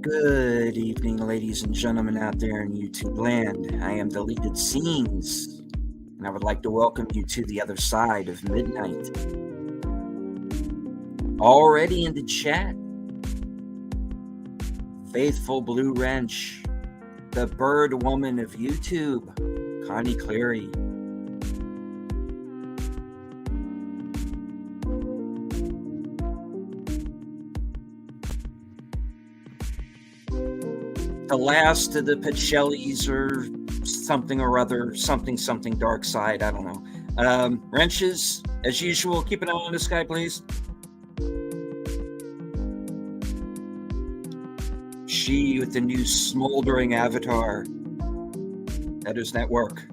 Good evening, ladies and gentlemen out there in YouTube land. I am Deleted Scenes, and I would like to welcome you to the other side of midnight. Already in the chat, Faithful Blue Wrench, the bird woman of YouTube, Connie Cleary. The last of the Pacellis or something or other, something dark side, I don't know. Wrenches, as usual, keep an eye on this guy, please. She with the new smoldering avatar. Editors Network.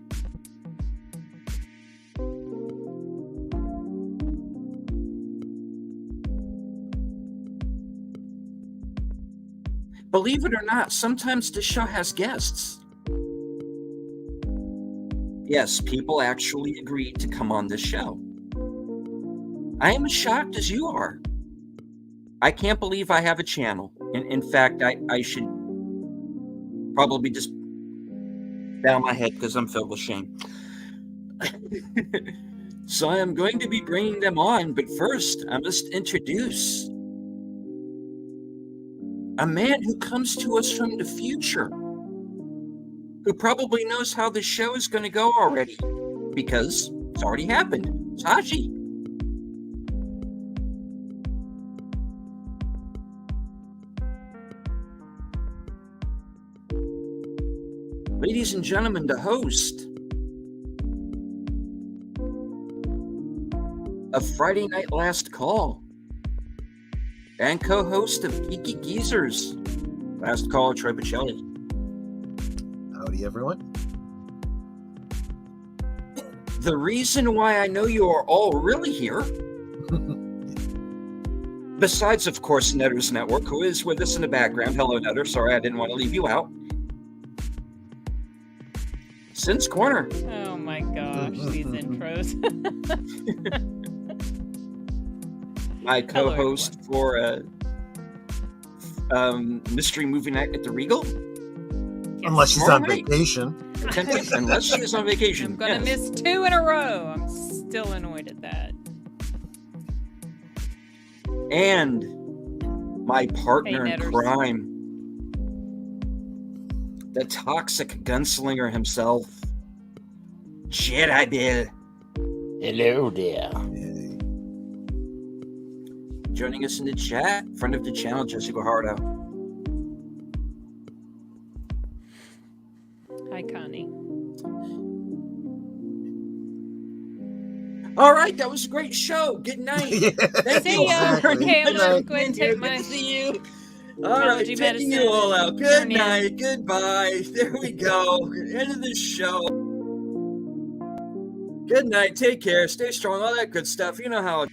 Believe it or not, sometimes the show has guests. Yes, people actually agreed to come on this show. I am as shocked as you are. I can't believe I have a channel. In fact, I should probably just bow my head because I'm filled with shame. So I am going to be bringing them on, but first I must introduce a man who comes to us from the future, who probably knows how the show is going to go already, because it's already happened. Saji. Ladies and gentlemen, the host of Friday Night Last Call and co-host of Geeky Geezers, Last Call, Troy Pacelli. Howdy, everyone. The reason why I know you are all really here, besides, of course, Netter's Network, who is with us in the background. Hello, Netter. Sorry, I didn't want to leave you out. Since Corner. Oh my gosh, these intros. My co-host for Mystery Movie Night at the Regal. Unless she's on vacation. Unless she is on vacation. I'm going to miss 2 in a row. I'm still annoyed at that. And my partner in Netters. crime, the toxic gunslinger himself, Jedi Bill. Hello there. Joining us in the chat, friend of the channel, Jesse Guajardo. Hi, Connie. All right, that was a great show. Good night. Thank See you. ya. Exactly. Okay, I'm Good going to night. go ahead and take my... Good to see you. All right, Allergy taking you medicine all out. and Good turn in. night. Goodbye. There we go. End of the show. Good night. Take care. Stay strong. All that good stuff. You know how it...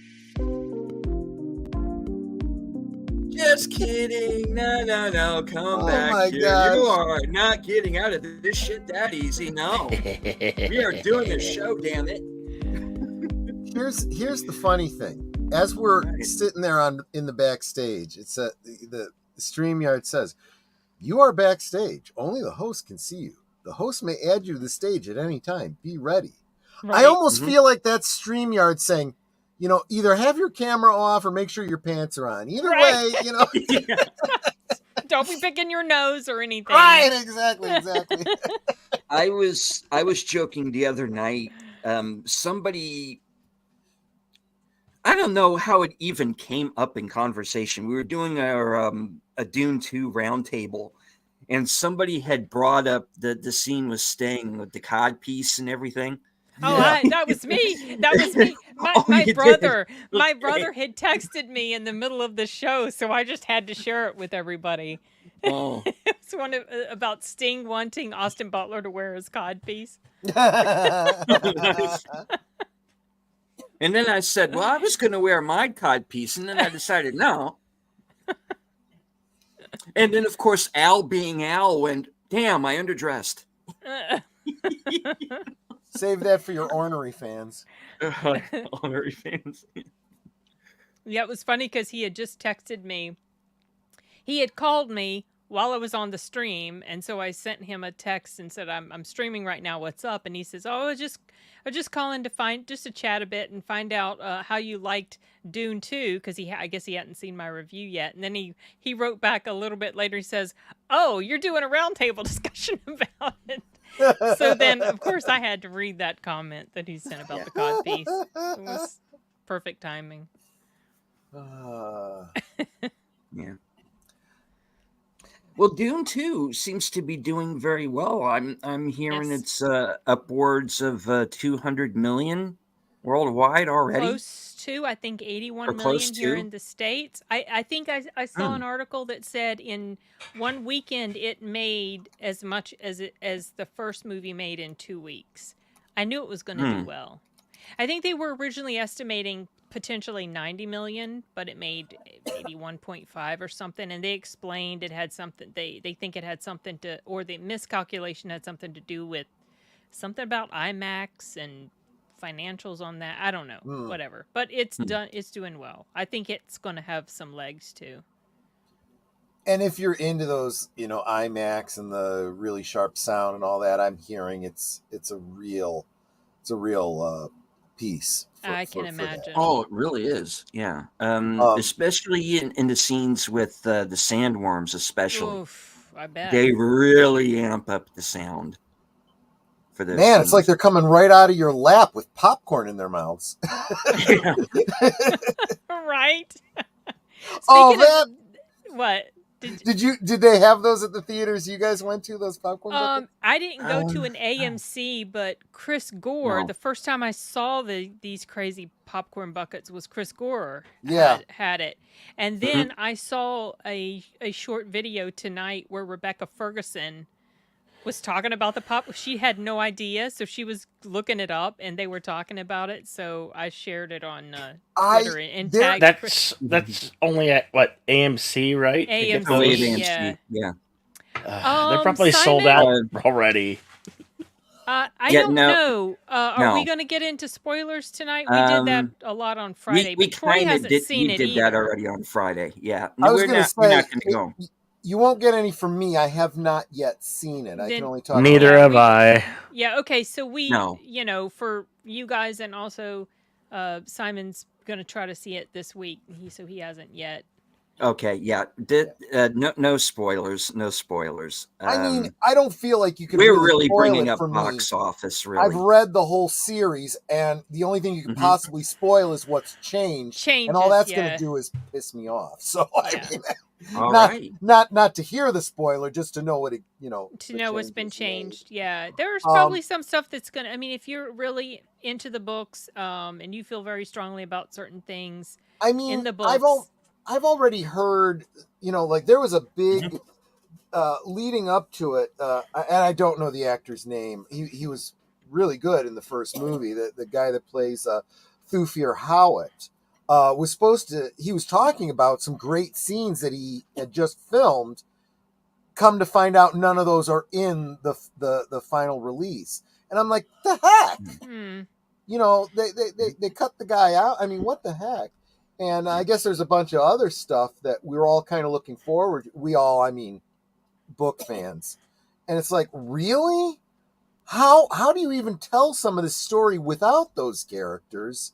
Just kidding. No. Come back my here. gosh. You are not getting out of this shit that easy. No. We are doing a show, damn it. Here's the funny thing. As we're Right. sitting there in the backstage, it's the StreamYard says, "You are backstage. Only the host can see you. The host may add you to the stage at any time. Be ready." Right. I almost Mhm. feel like that's StreamYard saying, either have your camera off or make sure your pants are on. Either Right. way, Don't be picking your nose or anything. Right, exactly. I was joking the other night. Somebody, I don't know how it even came up in conversation. We were doing our a Dune 2 roundtable, and somebody had brought up the scene with Sting with the cod piece and everything. Oh, Yeah. that was me. That was me. Oh, My you did? brother. My Okay. brother had texted me in the middle of the show, so I just had to share it with everybody. Oh, It was one about Sting wanting Austin Butler to wear his codpiece. nice. And then I said, well, I was going to wear my cod piece, and then I decided no. And then, of course, Al being Al went, damn, I underdressed. Save that for your ornery fans. Honorary fans. Yeah, it was funny because he had just texted me. He had called me while I was on the stream, and so I sent him a text and said, "I'm streaming right now. What's up?" And he says, "Oh, I was just calling to chat a bit and find out how you liked Dune 2, because I guess he hadn't seen my review yet." And then he wrote back a little bit later. He says, "Oh, you're doing a roundtable discussion about it." So then, of course, I had to read that comment that he sent about the cod piece. It was perfect timing. Yeah. Well, Dune 2 seems to be doing very well. I'm hearing Yes. it's upwards of 200 million worldwide already. Close to, I think, 81 Or close million here to? in the States. I think I saw an article that said in one weekend it made as much as the first movie made in 2 weeks. I knew it was going to do well. I think they were originally estimating potentially 90 million, but it made 81.5 or something. And they explained it had something, they think it had something to, or the miscalculation had something to do with something about IMAX and financials on that. I don't know, whatever. But it's done. It's doing well. I think it's going to have some legs too. And if you're into those, IMAX and the really sharp sound and all that, I'm hearing it's a real piece. I can for imagine. that. Oh, it really is. Yeah. Especially in the scenes with the sandworms, especially. Oof, I bet. They really amp up the sound for those Man, scenes. it's like they're coming right out of your lap with popcorn in their mouths. Yeah. Right. Oh, that. What? Did they have those at the theaters you guys went to, those popcorn buckets? I didn't go to an AMC, but Chris Gore, No. the first time I saw these crazy popcorn buckets was Chris Gore had it. And then I saw a short video tonight where Rebecca Ferguson was talking about the pop. She had no idea, so she was looking it up, and they were talking about it. So I shared it on Twitter and tagged Chris. That's only at what, AMC, right? To get AMC, those? AMC, yeah. They're probably sold out already. I don't know. Are we going to get into spoilers tonight? We did that a lot on Friday, We but Tori hasn't seen it did either. that already on Friday. Yeah, I was going to say, we're not going to go. You won't get any from me. I have not yet seen it. I can only talk. Neither have I. Yeah. Okay. So No. For you guys, and also Simon's going to try to see it this week. He hasn't yet. Okay. Yeah. No spoilers. No spoilers. I mean, I don't feel like you can. We're really bringing up for box office. Really, I've read the whole series, and the only thing you can possibly spoil is what's changed, and all that's going to do is piss me off. So I mean, not to hear the spoiler, just to know what it, to know what's been changed. Yeah, there's probably some stuff that's gonna. I mean, if you're really into the books, and you feel very strongly about certain things, in the books. I've already heard, like there was a big leading up to it, and I don't know the actor's name. He was really good in the first movie. The guy that plays Thufir Hawat he was talking about some great scenes that he had just filmed. Come to find out, none of those are in the final release, and I'm like, the heck, they cut the guy out. I mean, what the heck? And I guess there's a bunch of other stuff that we were all kind of looking forward to. I mean, book fans. And it's like, really? How do you even tell some of this story without those characters?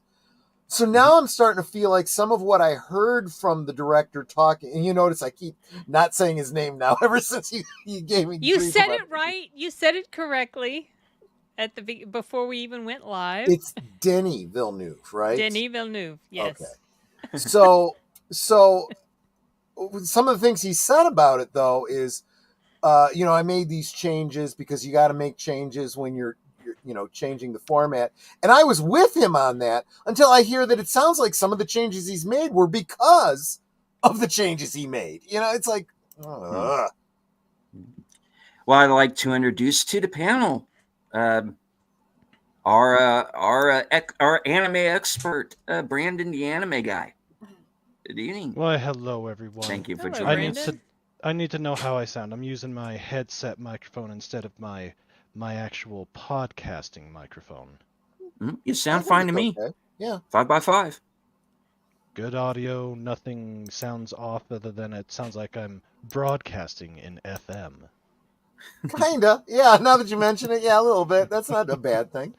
So now I'm starting to feel like some of what I heard from the director talking, and you notice I keep not saying his name now ever since he gave me. You said it right. You said it correctly before we even went live. It's Denis Villeneuve, right? Denis Villeneuve, yes. Okay. So some of the things he said about it, though, is, I made these changes because you got to make changes when you're changing the format. And I was with him on that until I hear that it sounds like some of the changes he's made were because of the changes he made. It's like, Well, I'd like to introduce to the panel our anime expert, Brandon, the anime guy. Good evening. Well, hello everyone. Thank you for Hello, joining. I need to know how I sound. I'm using my headset microphone instead of my actual podcasting microphone. You sound fine to me. Okay. Yeah. 5x5. good audio. Nothing sounds off other than it sounds like I'm broadcasting in FM. Kinda. Yeah, now that you mention it, yeah, a little bit. That's not a bad thing.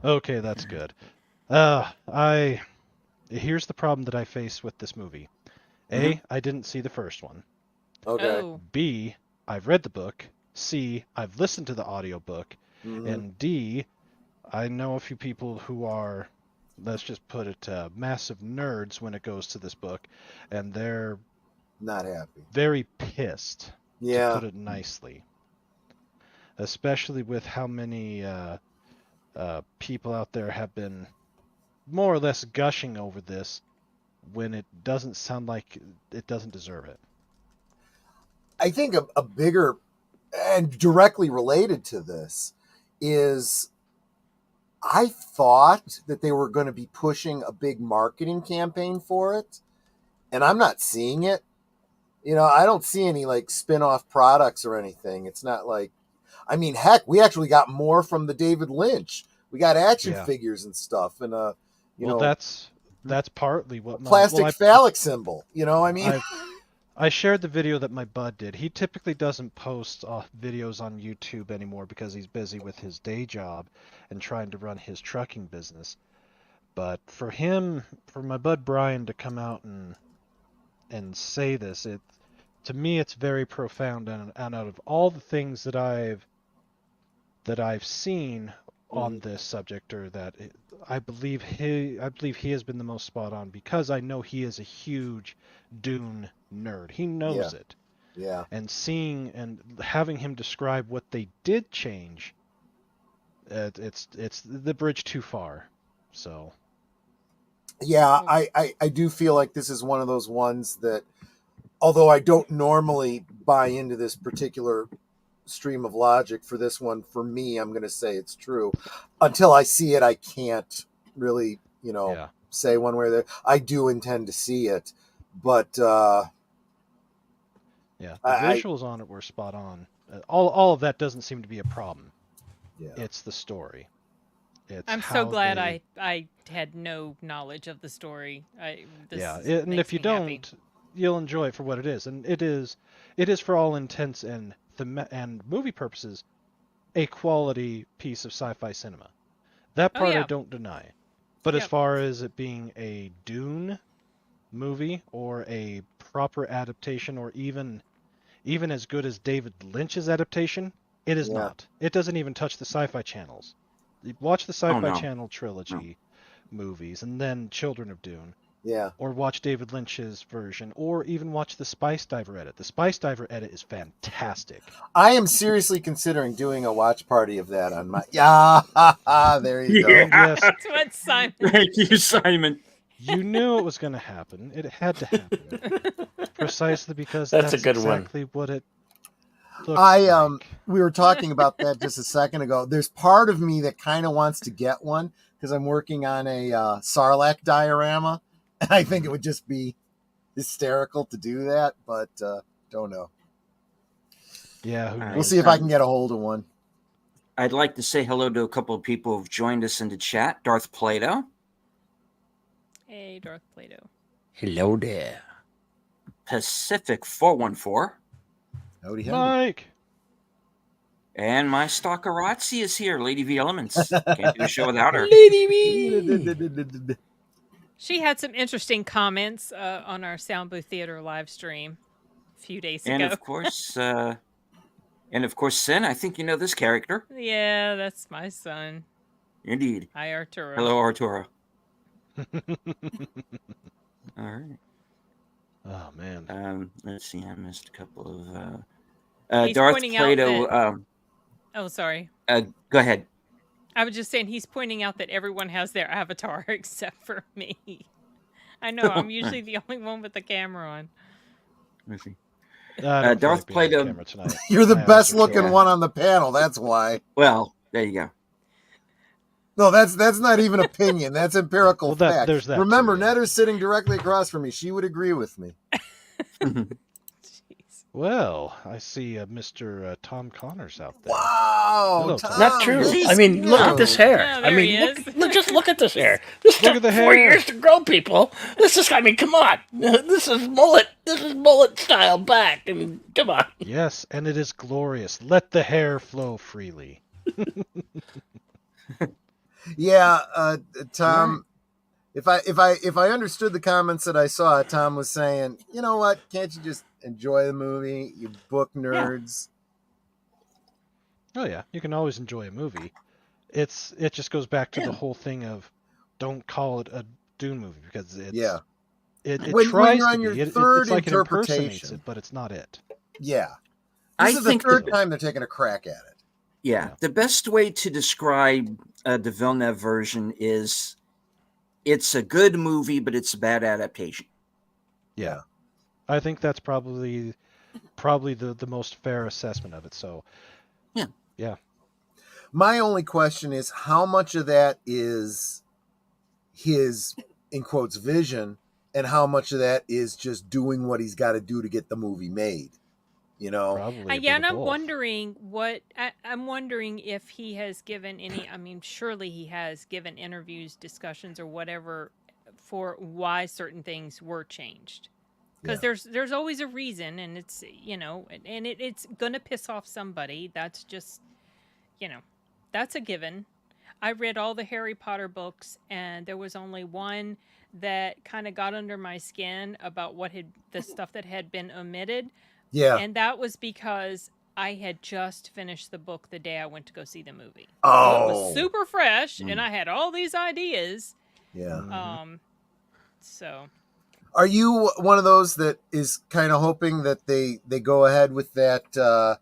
Okay, that's good. Here's the problem that I face with this movie. A, I didn't see the first one. Okay. Oh, B, I've read the book. C, I've listened to the audiobook. Mhm. And D, I know a few people who are, let's just put it, massive nerds when it goes to this book, and they're Not happy. very pissed, to Yeah. put it nicely. Especially with how many people out there have been more or less gushing over this when it doesn't sound like it doesn't deserve it. I think a bigger and directly related to this is I thought that they were going to be pushing a big marketing campaign for it, and I'm not seeing it. You know, I don't see any like spin-off products or anything. It's not like, I mean, heck, we actually got more from the David Lynch. We got action figures and stuff, and you know, that's partly what plastic phallic symbol. You know, I mean, I shared the video that my bud did. He typically doesn't post videos on YouTube anymore because he's busy with his day job and trying to run his trucking business. But for him, for my bud Brian to come out and say this, to me it's very profound, and out of all the things that I've seen on this subject, or that I believe he has been the most spot on, because I know he is a huge Dune nerd. He knows it. Yeah. And seeing and having him describe what they did change, it's the bridge too far. So. Yeah, I do feel like this is one of those ones that, although I don't normally buy into this particular stream of logic for this one, for me, I'm going to say it's true. Until I see it, I can't really, say one way or the other. I do intend to see it, but the visuals on it were spot on. All of that doesn't seem to be a problem. Yeah, it's the story. I'm so glad I had no knowledge of the story. And if you don't, you'll enjoy it for what it is, and it is for all intents and movie purposes a quality piece of sci-fi cinema. That part I don't deny. But as far as it being a Dune movie or a proper adaptation, or even as good as David Lynch's adaptation, it is not. It doesn't even touch the Sci-Fi channels. Watch the Sci-Fi Channel trilogy movies, and then Children of Dune. Yeah. Or watch David Lynch's version, or even watch the Spice Diver edit. The Spice Diver edit is fantastic. I am seriously considering doing a watch party of that on my... Yeah, there you go. Yes. That's what Simon... Thank you, Simon. You knew it was going to happen. It had to happen. Precisely because that's a good exactly one. What it looks like. We were talking about that just a second ago. There's part of me that kind of wants to get one because I'm working on a Sarlacc diorama. And I think it would just be hysterical to do that, but don't know. Yeah, who knows? We'll see if I can get a hold of one. I'd like to say hello to a couple of people who've joined us in the chat. Darth Plato. Hey, Darth Plato. Hello there. Pacific 414. Howdy, howdy. Mike. And my stalkerazzi is here, Lady V Elements. Can't do a show without her. Lady V. She had some interesting comments on our Sound Booth Theater live stream a few days ago. And of course, Sin. I think you know this character. Yeah, that's my son. Indeed. Hi, Arturo. Hello, Arturo. All right. Oh man. Let's see. I missed a couple of Darth Plato. Oh, sorry. Go ahead. I was just saying he's pointing out that everyone has their avatar except for me. I know, I'm usually the only one with the camera on. Let's see. Darth Plato. You're the best looking one on the panel, that's why. Well, there you go. No, that's not even opinion. That's empirical fact. There's that Remember, too, Netter's sitting directly across from me. She would agree with me. Well, I see Mr. Tom Connors out there. Wow, Hello, Tom. Not true. Good to I mean, see look at you. this hair. Oh, I there he mean, is. just look at this hair. This Look took at the 4 hair. years to grow, people. This is, I mean, come on. This is mullet style back. And come on. Yes, and it is glorious. Let the hair flow freely. Yeah, Tom. Right. If I understood the comments that I saw, Tom was saying, you know what? Can't you just enjoy the movie, you book nerds? Oh yeah, you can always enjoy a movie. It just goes back to the Yeah. whole thing of don't call it a Dune movie because Yeah. it When tries you're to on your be. third It's like it impersonates interpretation. it, but it's not it. Yeah. I This is the think third time they're taking a crack at it. Yeah, the best way to describe the Villeneuve version is it's a good movie, but it's a bad adaptation. Yeah. I think that's probably the most fair assessment of it. So, yeah. My only question is how much of that is his, in quotes, vision, and how much of that is just doing what he's got to do to get the movie made. You know, probably. Yeah, and I'm both. wondering I'm wondering if he has given any. I mean, surely he has given interviews, discussions, or whatever for why certain things were changed. Because there's always a reason, and it's and it's gonna piss off somebody. That's just that's a given. I read all the Harry Potter books, and there was only one that kind of got under my skin about the stuff that had been omitted. Yeah. And that was because I had just finished the book the day I went to go see the movie. Oh. So it was super fresh, and I had all these ideas. Yeah. So. Are you one of those that is kind of hoping that they go ahead with that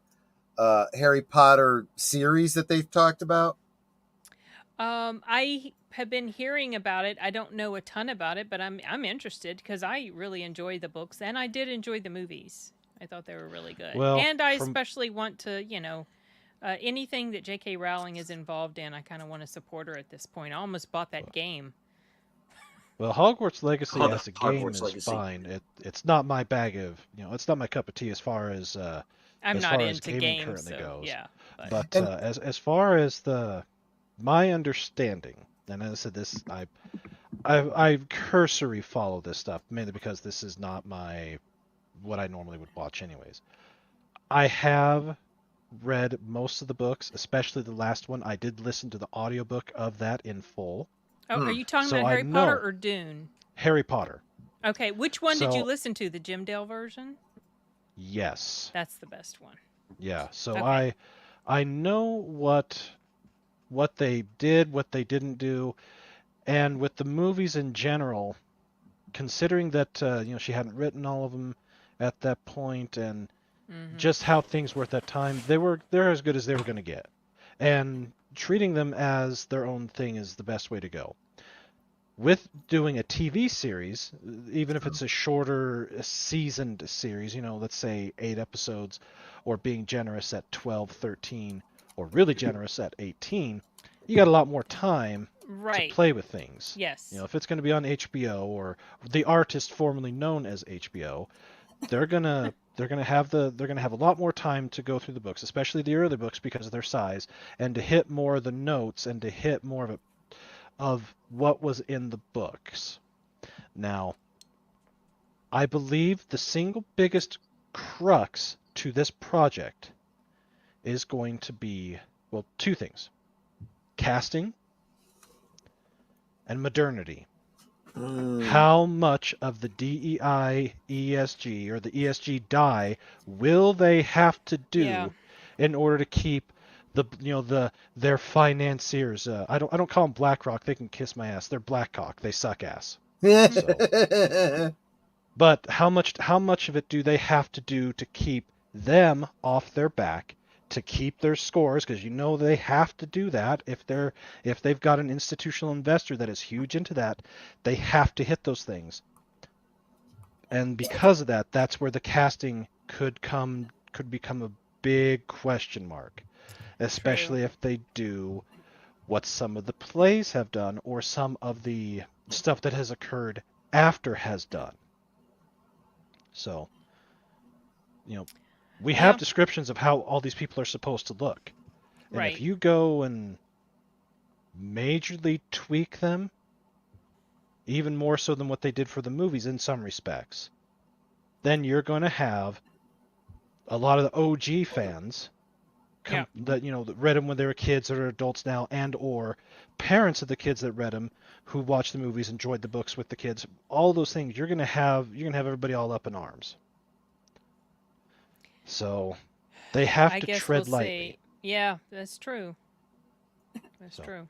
Harry Potter series that they've talked about? I have been hearing about it. I don't know a ton about it, but I'm interested because I really enjoy the books, and I did enjoy the movies. I thought they were really good. Well, and I especially want to, anything that J.K. Rowling is involved in, I kind of want to support her at this point. I almost bought that game. Well, Hogwarts Legacy as a game Hogwarts is Legacy. fine. It's not my bag of, it's not my cup of tea as far as I'm as not far into as gaming games, currently so, goes. yeah. But as far as my understanding, and as I said, this I cursory follow this stuff mainly because this is not what I normally would watch anyways. I have read most of the books, especially the last one. I did listen to the audiobook of that in full. Oh, are you talking So about I Harry Potter know- or Dune? Harry Potter. Okay, which one did you So- listen to? The Jim Dale version? Yes. That's the best one. Yeah. So Okay. I know what they did, what they didn't do, and with the movies in general, considering that she hadn't written all of them at that point, and just how things were at that time, they're as good as they were going to get, and treating them as their own thing is the best way to go. With doing a TV series, even if it's a shorter seasoned series, let's say 8 episodes, or being generous at 12, 13, or really generous at 18, you got a lot more time to play with things. Yes. If it's going to be on HBO or the artist formerly known as HBO, they're gonna have a lot more time to go through the books, especially the early books because of their size, and to hit more of the notes and to hit more of what was in the books. Now, I believe the single biggest crux to this project is going to be, well, 2 things: casting and modernity. How much of the DEI ESG or the ESG die will they have to do in order to keep their financiers? I don't call them BlackRock. They can kiss my ass. They're Blackcock. They suck ass. But how much of it do they have to do to keep them off their back, to keep their scores? Because they have to do that if they've got an institutional investor that is huge into that, they have to hit those things. And because of that, that's where the casting could become a big question mark, especially if they do what some of the plays have done or some of the stuff that has occurred after has done. So we have descriptions of how all these people are supposed to look. And Right. if you go and majorly tweak them, even more so than what they did for the movies in some respects, then you're going to have a lot of the OG fans that that read them when they were kids that are adults now, and or parents of the kids that read them who watched the movies, enjoyed the books with the kids. All those things, you're gonna have everybody all up in arms. So they have to tread lightly. Yeah, that's true. That's true.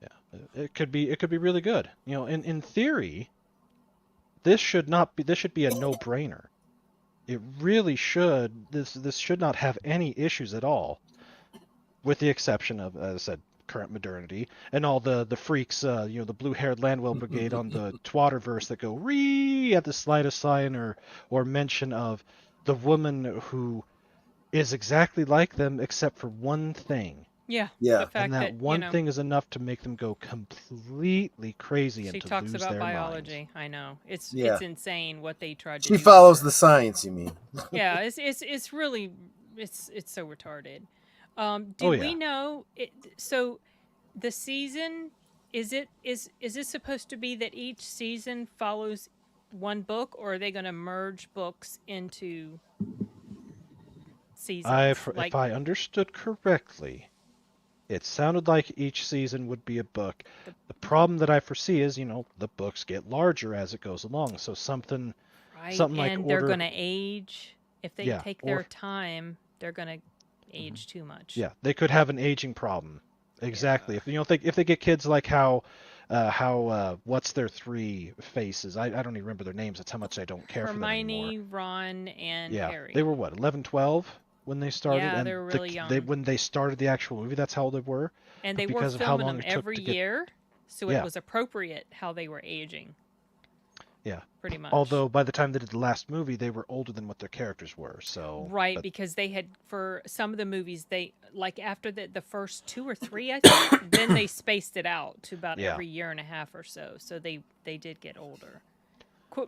Yeah, it could be really good. In theory, this should be a no-brainer. It really should. This should not have any issues at all, with the exception of, as I said, current modernity and all the freaks, the blue-haired Landwell Brigade on the Twatterverse that go ree at the slightest sign or mention of the woman who is exactly like them except for one thing. Yeah. Yeah. The fact And that one thing is enough to make them go completely crazy and to lose their mind. She talks about biology. I know. It's insane what they tried to do. She follows the science, you mean? Yeah, it's really it's so retarded. We know it? So the season is this supposed to be that each season follows one book, or are they going to merge books into seasons? If I understood correctly, it sounded like each season would be a book. The problem that I foresee is, the books get larger as it goes along. So something like and they're going to age. If they take their time, they're going to age too much. Yeah, they could have an aging problem. Exactly. Yeah. If they get kids like how what's their three faces? I don't even remember their names. That's how much I don't care for them anymore. Hermione, Ron, and Harry. They were what, 11, 12 when they started? Yeah, and they were really young. When they started the actual movie, that's how old they were. And they were filming them every year, so it was appropriate how they were aging. Yeah. Pretty much. Although by the time they did the last movie, they were older than what their characters were. So because they had, for some of the movies, they after the first 2 or 3, I think, then they spaced it out to about every year and a half or so. So they did get older,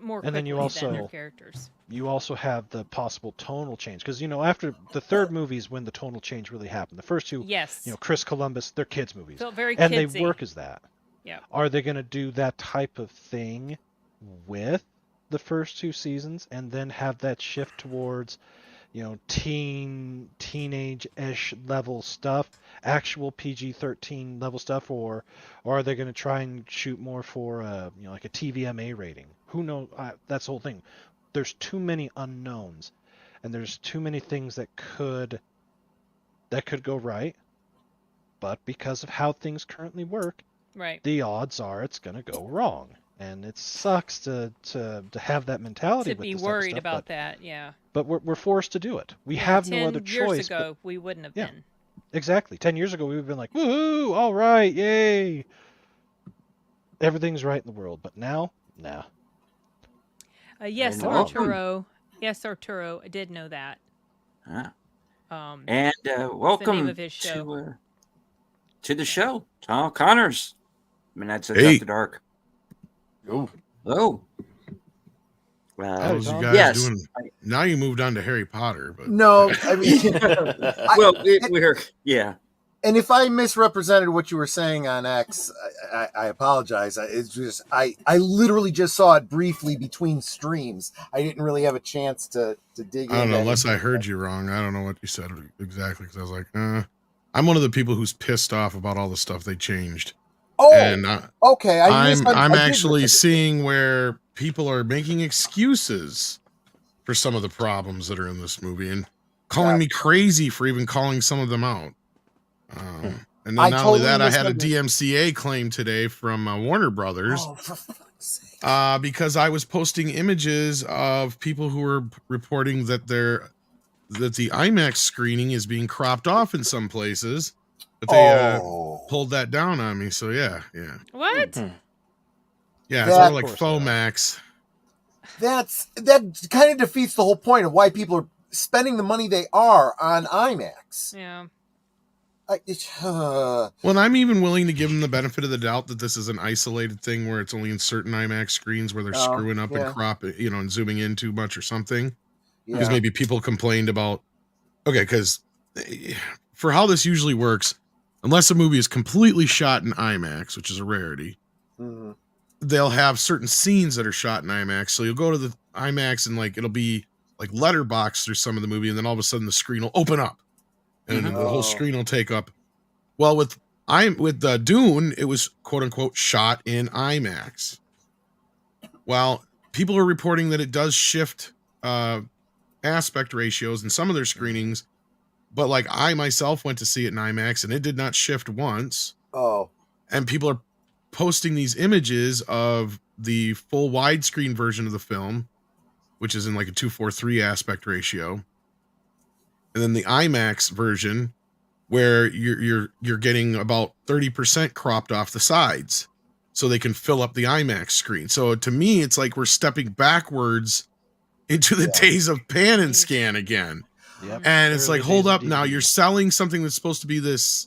more quickly than their characters. You also have the possible tonal change because after the third movie is when the tonal change really happened. The first two, Chris Columbus, they're kids movies, felt very and kidsy. They work as that. Yeah. Are they going to do that type of thing with the first 2 seasons and then have that shift towards teenage-ish level stuff, actual PG-13 level stuff, or are they going to try and shoot more for like a TVMA rating? Who knows? That's the whole thing. There's too many unknowns, and there's too many things that could go right, but because of how things currently work, the odds are it's going to go wrong. And it sucks to have that mentality. To be worried about that, yeah. But we're forced to do it. We have no other choice. 10 years ago, we wouldn't have been. Exactly. 10 years ago, we would have been like, woohoo, all right, yay. Everything's right in the world. But now, no. Yes, Arturo. Yes, Arturo. I did know that. And welcome to the show, Tom Connors. Midnights After Dark. Hello. How's you guys doing? Now you moved on to Harry Potter, but no, I mean, we're And if I misrepresented what you were saying on X, I apologize. It's just I literally just saw it briefly between streams. I didn't really have a chance to dig in. I don't know, unless I heard you wrong. I don't know what you said exactly because I was like, I'm one of the people who's pissed off about all the stuff they changed. Oh, and, okay. I'm actually seeing where people are making excuses for some of the problems that are in this movie and calling me crazy for even calling some of them out. And then not only that, I had a DMCA claim today from Warner Brothers because I was posting images of people who were reporting that the IMAX screening is being cropped off in some places. But they pulled that down on me, so yeah. What? Yeah, it's sort of like FOMAX. That kind of defeats the whole point of why people are spending the money they are on IMAX. Yeah. Well, I'm even willing to give them the benefit of the doubt that this is an isolated thing where it's only in certain IMAX screens where they're screwing up and cropping, and zooming in too much or something. because maybe people complained about, okay, because for how this usually works, unless a movie is completely shot in IMAX, which is a rarity, they'll have certain scenes that are shot in IMAX. So you'll go to the IMAX and like it'll be like letterboxed through some of the movie, and then all of a sudden the screen will open up, and then the whole screen will take up. Well, with Dune, it was quote unquote shot in IMAX. Well, people are reporting that it does shift aspect ratios in some of their screenings, but like I myself went to see it in IMAX and it did not shift once. And people are posting these images of the full widescreen version of the film, which is in like a 2:3 aspect ratio, and then the IMAX version where you're getting about 30% cropped off the sides so they can fill up the IMAX screen. So to me, it's like we're stepping backwards into the days of pan and scan again. Yep. And it's like, hold up, now you're selling something that's supposed to be this,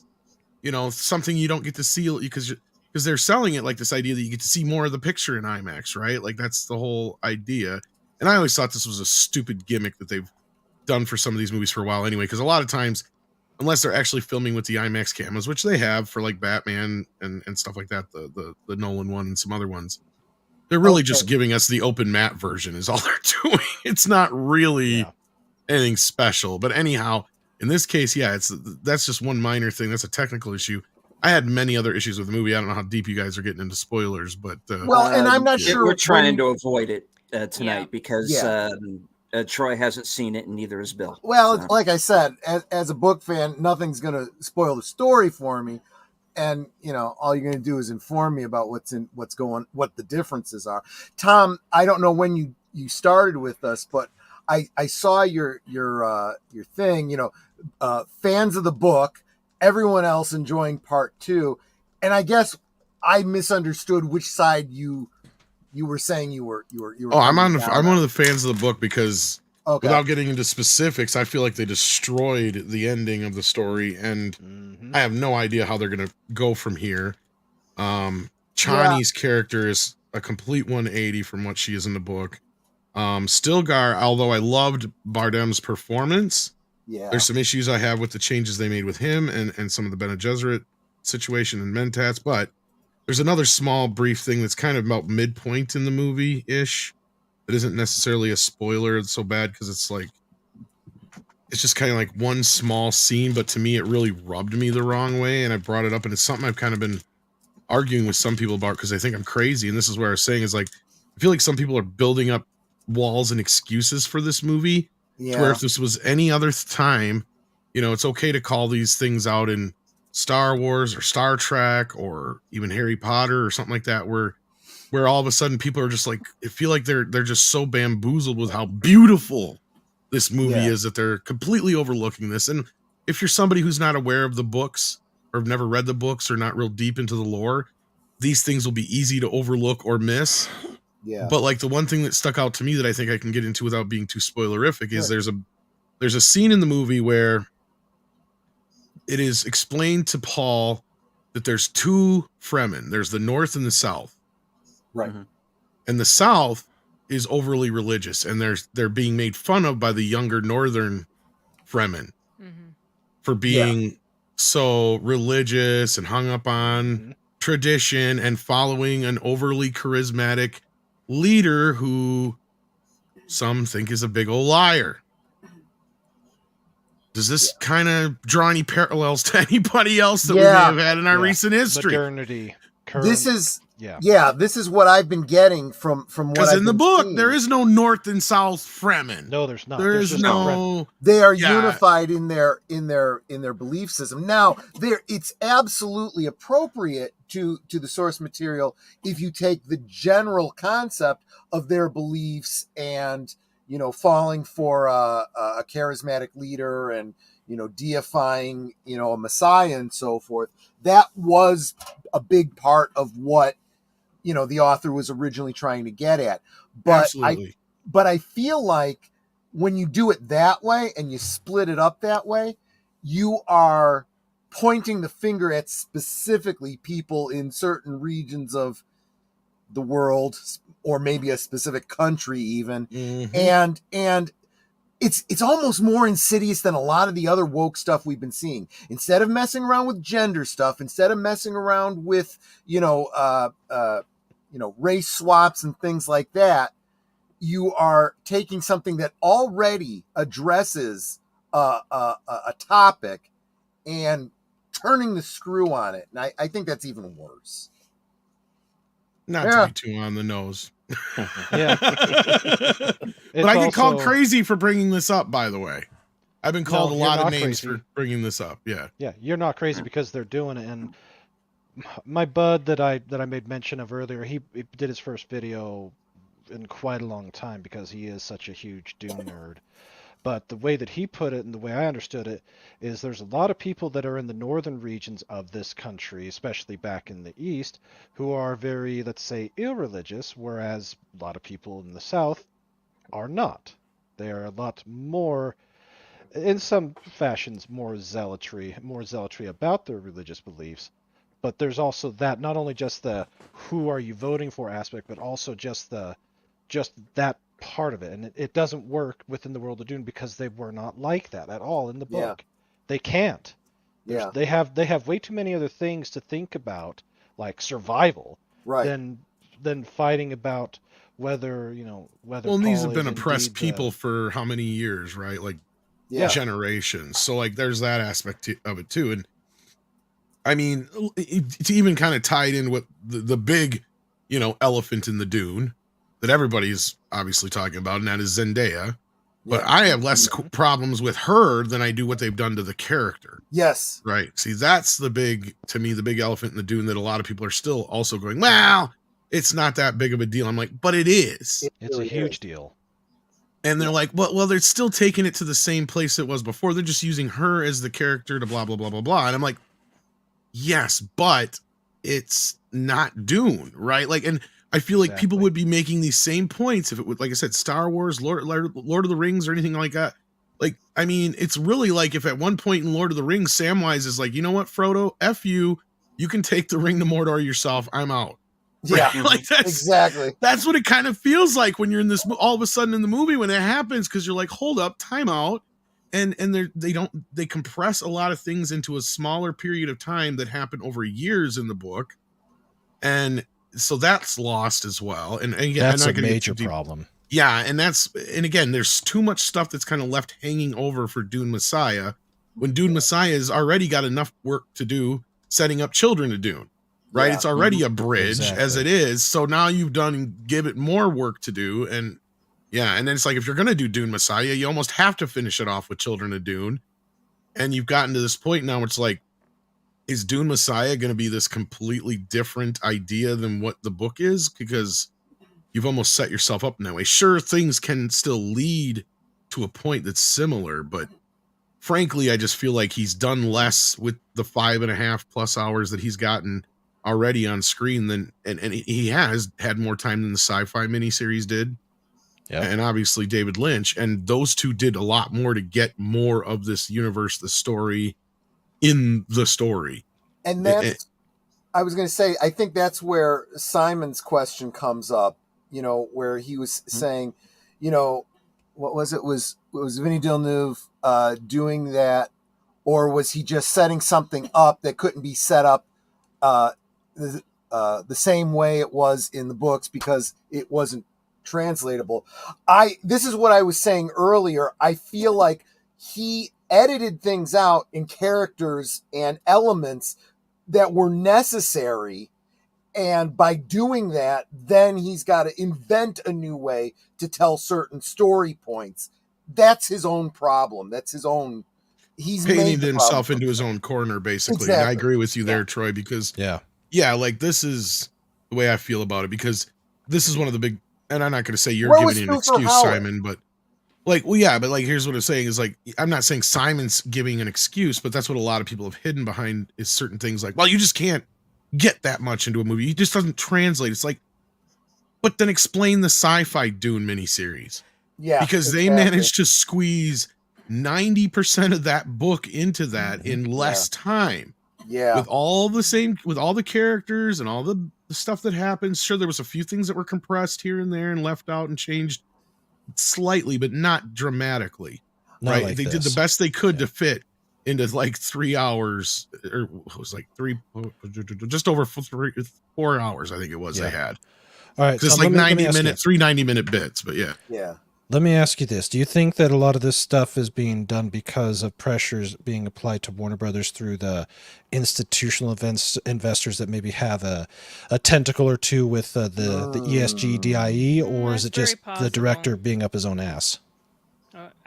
something you don't get to see because they're selling it like this idea that you get to see more of the picture in IMAX, right? Like that's the whole idea. And I always thought this was a stupid gimmick that they've done for some of these movies for a while anyway, because a lot of times, unless they're actually filming with the IMAX cameras, which they have for like Batman and stuff like that, the Nolan one and some other ones, they're really just giving us the open matte version is all they're doing. It's not really anything special. But anyhow, in this case, that's just one minor thing. That's a technical issue. I had many other issues with the movie. I don't know how deep you guys are getting into spoilers, but and I'm not sure. We're trying to avoid it tonight because Troy hasn't seen it and neither has Bill. Well, so. Like I said, as a book fan, nothing's going to spoil the story for me. And, all you're going to do is inform me about what the differences are. Tom, I don't know when you started with us, but I saw your thing, fans of the book, everyone else enjoying part 2. And I guess I misunderstood which side you were saying you were. I'm one of the fans of the book because without getting into specifics, I feel like they destroyed the ending of the story, and I have no idea how they're going to go from here. Chani's character is a complete 180 from what she is in the book. Stilgar, although I loved Bardem's performance, there's some issues I have with the changes they made with him and some of the Bene Gesserit situation and Mentats, but there's another small brief thing that's kind of about midpoint in the movie-ish that isn't necessarily a spoiler. It's so bad because it's just kind of like one small scene, but to me it really rubbed me the wrong way, and I brought it up, and it's something I've kind of been arguing with some people about because they think I'm crazy, and this is where I was saying is like, I feel like some people are building up walls and excuses for this movie, to where if this was any other time, it's okay to call these things out in Star Wars or Star Trek or even Harry Potter or something like that, where all of a sudden people are just like, I feel like they're just so bamboozled with how beautiful this movie is that they're completely overlooking this. And if you're somebody who's not aware of the books or have never read the books or not real deep into the lore, these things will be easy to overlook or miss. But like the one thing that stuck out to me that I think I can get into without being too spoilerific is there's a scene in the movie where it is explained to Paul that there's two Fremen. There's the North and the South. Right. And the South is overly religious, and they're being made fun of by the younger Northern Fremen for being so religious and hung up on tradition and following an overly charismatic leader who some think is a big old liar. Does this kind of draw any parallels to anybody else that we may have had in our recent history? Modernity. This is this is what I've been getting from what because in the book seeing. there is no North and South Fremen. No, there's not. There's no. They are unified in their belief system. Now, it's absolutely appropriate to the source material if you take the general concept of their beliefs and falling for a charismatic leader and deifying a messiah and so forth. That was a big part of what the author was originally trying to get at. But Absolutely. I feel like when you do it that way and you split it up that way, you are pointing the finger at specifically people in certain regions of the world or maybe a specific country even. And it's almost more insidious than a lot of the other woke stuff we've been seeing. Instead of messing around with gender stuff, instead of messing around with race swaps and things like that, you are taking something that already addresses a topic and turning the screw on it. And I think that's even worse. Not to be too on the nose. Yeah. But I get called crazy for bringing this up, by the way. I've been called a lot of names for bringing this up. Yeah. Yeah, you're not crazy because they're doing it. And my bud that I made mention of earlier, he did his first video in quite a long time because he is such a huge Dune nerd. But the way that he put it and the way I understood it is there's a lot of people that are in the northern regions of this country, especially back in the east, who are very, let's say, irreligious, whereas a lot of people in the south are not. They are a lot more, in some fashions, more zealotry about their religious beliefs. But there's also that, not only just the who are you voting for aspect, but also just that part of it. And it doesn't work within the world of Dune because they were not like that at all in the book. Yeah. They can't. Yeah. They have way too many other things to think about, like survival, right, than fighting about whether well, these have been oppressed people for how many years, right? Like generations. So like there's that aspect of it too. And I mean, to even kind of tie it in with the big, elephant in the Dune that everybody's obviously talking about, and that is Zendaya. But I have less problems with her than I do what they've done to the character. Yes. Right. See, that's the big elephant in the Dune that a lot of people are still also going, well, it's not that big of a deal. I'm like, but it is. It's a huge deal. And they're like, well, they're still taking it to the same place it was before. They're just using her as the character to blah, blah, blah, blah, blah. And I'm like, yes, but it's not Dune, right? Like, and I feel like people would be making these same points if it would, like I said, Star Wars, Lord of the Rings, or anything like that. Like, I mean, it's really like if at one point in Lord of the Rings, Samwise is like, you know what, Frodo, F you can take the ring to Mordor yourself. I'm out. Yeah, right? Like exactly. That's what it kind of feels like when you're in this, all of a sudden in the movie when it happens, because you're like, hold up, time out. And they compress a lot of things into a smaller period of time that happen over years in the book. And so that's lost as well. And again, that's a major problem. Yeah. And again, there's too much stuff that's kind of left hanging over for Dune Messiah when Dune Messiah has already got enough work to do setting up Children of Dune, right? Yeah. It's already a bridge as it is. So now you've done and give it more work to do. And yeah. And then it's like, if you're going to do Dune Messiah, you almost have to finish it off with Children of Dune. And you've gotten to this point now where it's like, is Dune Messiah going to be this completely different idea than what the book is? Because you've almost set yourself up in that way. Sure, things can still lead to a point that's similar, but frankly, I just feel like he's done less with the 5.5+ hours that he's gotten already on screen than, and he has had more time than the sci-fi miniseries did. Yeah. And obviously David Lynch, and those two did a lot more to get more of this universe, the story in the story. And that's, I was going to say, I think that's where Simon's question comes up, where he was saying, what was it? Was Vinny Villeneuve doing that, or was he just setting something up that couldn't be set up the same way it was in the books because it wasn't translatable? This is what I was saying earlier. I feel like he edited things out in characters and elements that were necessary. And by doing that, then he's got to invent a new way to tell certain story points. That's his own problem. That's his own. He's painted himself into his own corner, basically. Exactly. And I agree with you there, Troy, because like this is the way I feel about it, because this is one of the big, and I'm not going to say you're giving an excuse, Simon, but here's what I'm saying is like, I'm not saying Simon's giving an excuse, but that's what a lot of people have hidden behind is certain things like, well, you just can't get that much into a movie. It just doesn't translate. It's like, but then explain the sci-fi Dune miniseries. Yeah. Because they managed to squeeze 90% of that book into that in less time. Yeah. With all the characters and all the stuff that happens. Sure, there was a few things that were compressed here and there and left out and changed. slightly, but not dramatically. Not right? like They did the this. best they could to fit into like 3 hours, or it was like just over 4 hours, I think it was. Yeah. They had. All right, It's Tom, like let me 90-minute, 3 90-minute bits, but yeah. Yeah. Let me ask you this. Do you think that a lot of this stuff is being done because of pressures being applied to Warner Brothers through the institutional investors that maybe have a tentacle or two with the ESG DIE, or is it That's just very the director possible. being up his own ass?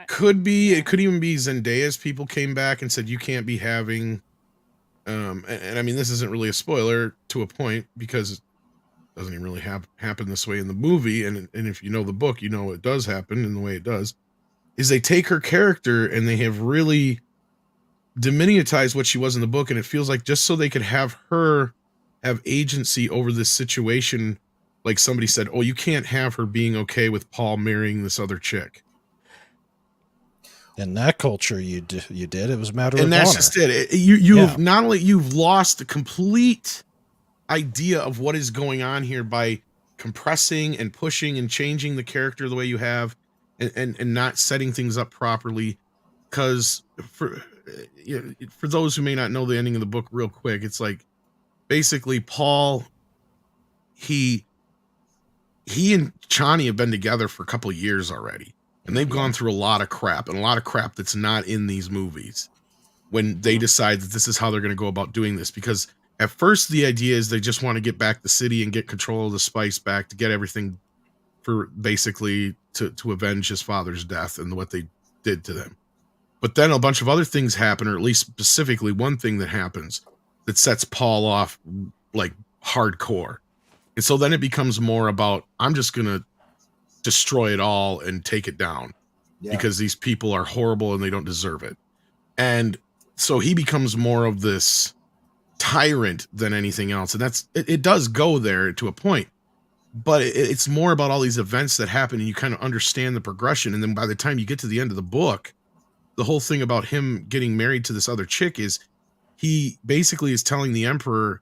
Could be. It could even be Zendaya's people came back and said, you can't be having, and I mean, this isn't really a spoiler to a point because it doesn't even really happen this way in the movie. And if you know the book, you know it does happen in the way it does, is they take her character and they have really diminutivized what she was in the book. And it feels like just so they could have her have agency over this situation. Like somebody said, oh, you can't have her being okay with Paul marrying this other chick. In that culture, you did. It was a matter of honor. And that's just it. You've not only you've lost the complete idea of what is going on here by compressing and pushing and changing the character the way you have, and not setting things up properly. Because for those who may not know the ending of the book, real quick, it's like basically Paul, he and Chani have been together for a couple of years already. And they've gone through a lot of crap, and a lot of crap that's not in these movies when they decide that this is how they're going to go about doing this. Because at first the idea is they just want to get back the city and get control of the spice back to get everything for basically to avenge his father's death and what they did to them. But then a bunch of other things happen, or at least specifically one thing that happens that sets Paul off like hardcore. And so then it becomes more about, I'm just going to destroy it all and take it down because these people are horrible and they don't deserve it. And so he becomes more of this tyrant than anything else. And it does go there to a point, but it's more about all these events that happen and you kind of understand the progression. And then by the time you get to the end of the book, the whole thing about him getting married to this other chick is he basically is telling the emperor,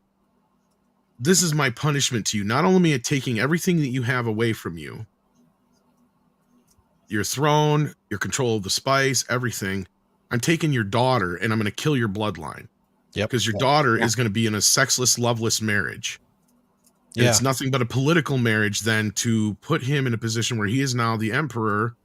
this is my punishment to you. Not only am I taking everything that you have away from you, your throne, your control of the spice, everything. I'm taking your daughter and I'm going to kill your bloodline. Yep. Because your daughter is going to be in a sexless, loveless marriage. And it's nothing but a political marriage then to put him in a position where he is now the emperor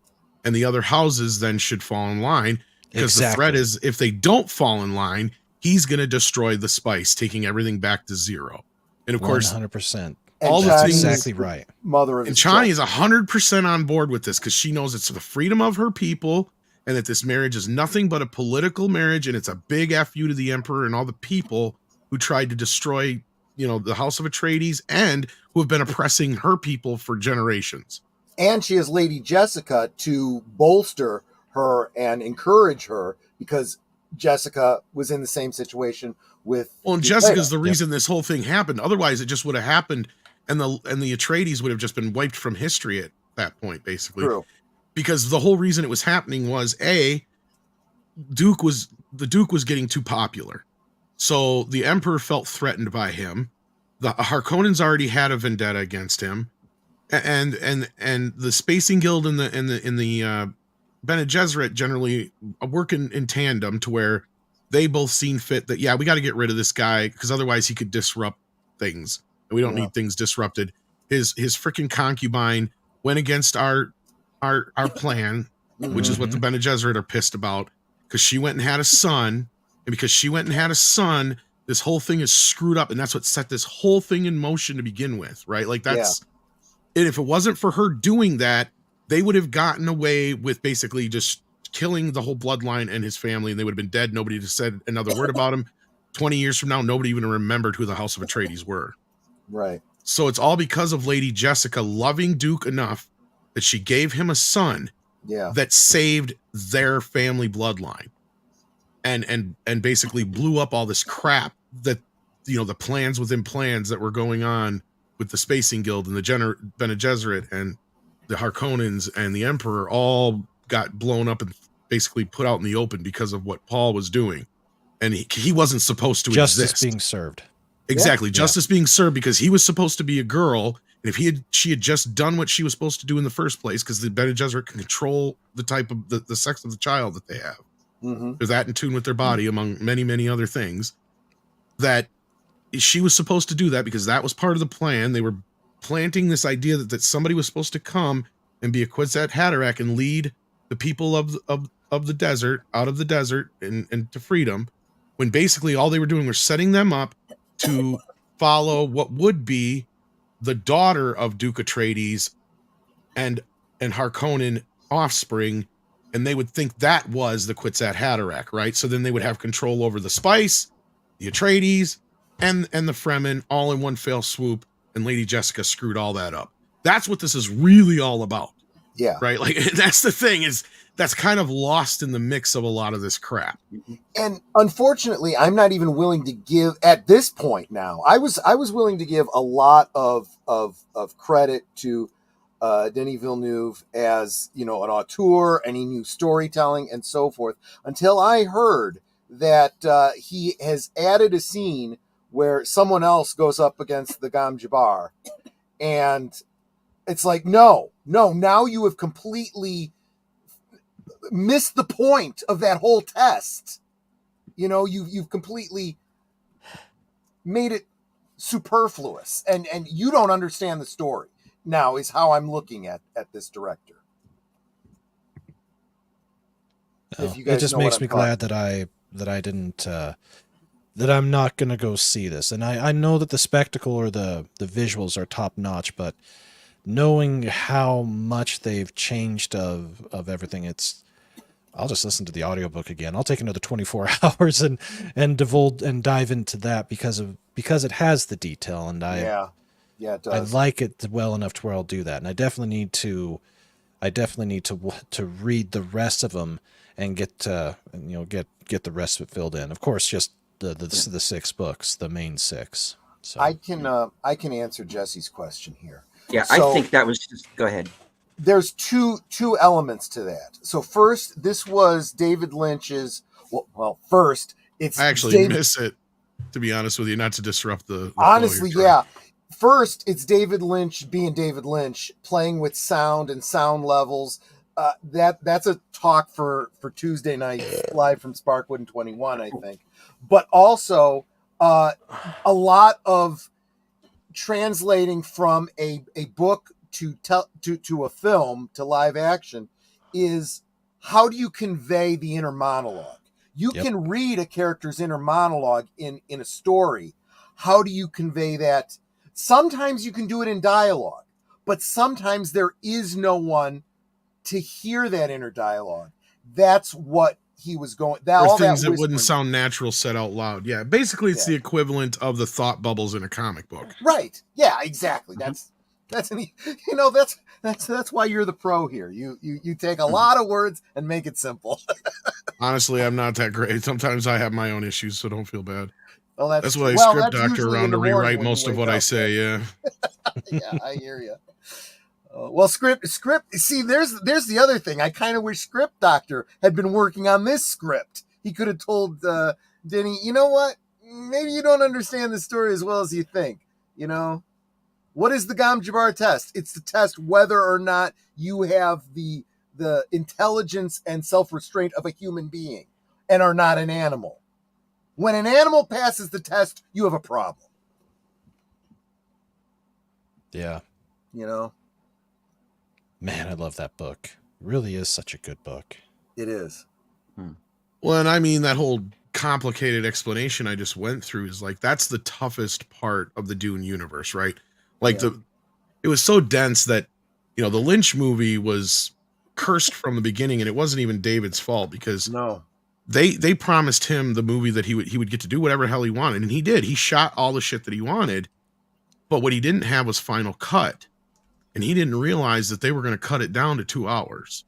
and the other houses then should fall in line. Because the threat is if they don't fall in line, he's going to destroy the spice, taking everything back to zero. And of course, 100%. All the things exactly right. Mother of and Chani is 100% on board with this because she knows it's for the freedom of her people and that this marriage is nothing but a political marriage and it's a big F you to the emperor and all the people who tried to destroy, the House of Atreides and who have been oppressing her people for generations. And she has Lady Jessica to bolster her and encourage her because Jessica was in the same situation with. Well, and Jessica's the reason this whole thing happened. Otherwise, it just would have happened. And the Atreides would have just been wiped from history at that point, basically. True. Because the whole reason it was happening was the Duke was getting too popular. So the Emperor felt threatened by him. The Harkonnens already had a vendetta against him. And the Spacing Guild and the Bene Gesserit generally work in tandem to where they both seen fit that, we got to get rid of this guy because otherwise he could disrupt things. We don't need things disrupted. His freaking concubine went against our plan, which is what the Bene Gesserit are pissed about because she went and had a son. And because she went and had a son, this whole thing is screwed up. And that's what set this whole thing in motion to begin with, right? Like that's, and if it wasn't for her doing that, they would have gotten away with basically just killing the whole bloodline and his family. And they would have been dead. Nobody would have said another word about him. 20 years from now, nobody even remembered who the House of Atreides were. Right. So it's all because of Lady Jessica loving Duke enough that she gave him a son that saved their family bloodline and basically blew up all this crap that, the plans within plans that were going on with the Spacing Guild and the Bene Gesserit and the Harkonnens and the Emperor all got blown up and basically put out in the open because of what Paul was doing. And he wasn't supposed to exist. Justice being served. Exactly. Justice being served because he was supposed to be a girl And if she had just done what she was supposed to do in the first place, because the Bene Gesserit can control the type of the sex of the child that they have. They're that in tune with their body, among many, many other things, that she was supposed to do that because that was part of the plan. They were planting this idea that somebody was supposed to come and be a Kwisatz Haderach and lead the people of the desert out of the desert and to freedom, when basically all they were doing was setting them up to follow what would be the daughter of Duke Atreides and Harkonnen offspring, and they would think that was the Kwisatz Haderach, right? So then they would have control over the spice, the Atreides, and the Fremen all in one fell swoop, and Lady Jessica screwed all that up. That's what this is really all about. Yeah. Right? Like, that's the thing, is that's kind of lost in the mix of a lot of this crap. And unfortunately, I'm not even willing to give at this point now. I was willing to give a lot of credit to Denis Villeneuve as, an auteur, and he knew storytelling and so forth, until I heard that he has added a scene where someone else goes up against the Gam Jabbar, and it's like, no, now you have completely missed the point of that whole test. You've completely made it superfluous, and you don't understand the story now, is how I'm looking at this director. It just makes me glad that I didn't that I'm not gonna go see this. And I know that the spectacle or the visuals are top notch, but knowing how much they've changed of everything, I'll just listen to the audiobook again. I'll take another 24 hours and dive into that because it has the detail, and yeah, it does. I like it well enough to where I'll do that. And I definitely need to read the rest of them and get the rest of it filled in. Of course, just the 6 books, the main 6. So I can answer Jesse's question here. Yeah, so, I think that was just, go ahead. There's two elements to that. So first, this was David Lynch's. Well, first, it's. I actually miss it, to be honest with you, not to disrupt the honestly, yeah. First, it's David Lynch being David Lynch, playing with sound and sound levels. That's a talk for Tuesday night live from Sparkwood in 21, I think. But also, a lot of translating from a book to a film, to live action, is how do you convey the inner monologue? You can read a character's inner monologue in a story. How do you convey that? Sometimes you can do it in dialogue, but sometimes there is no one to hear that inner dialogue. That's what he was going. All things that wouldn't sound natural said out loud. Yeah, basically, it's the equivalent of the thought bubbles in a comic book. Right? Yeah, exactly. That's why you're the pro here. You take a lot of words and make it simple. Honestly, I'm not that great. Sometimes I have my own issues, so don't feel bad. Well, that's why I script doctor around to rewrite most of what I say. Yeah. Yeah, I hear you. Well, script. See, there's the other thing. I kind of wish Script Doctor had been working on this script. He could have told Denny, you know what? Maybe you don't understand the story as well as you think. What is the Gam Jabbar test? It's to test whether or not you have the intelligence and self-restraint of a human being and are not an animal. When an animal passes the test, you have a problem. Yeah. Man, I love that book. It really is such a good book. It is. Well, and I mean, that whole complicated explanation I just went through is like, that's the toughest part of the Dune universe, right? Like it was so dense that, the Lynch movie was cursed from the beginning, and it wasn't even David's fault, because they promised him the movie that he would get to do whatever the hell he wanted, and he did. He shot all the shit that he wanted, but what he didn't have was final cut. And he didn't realize that they were going to cut it down to 2 hours.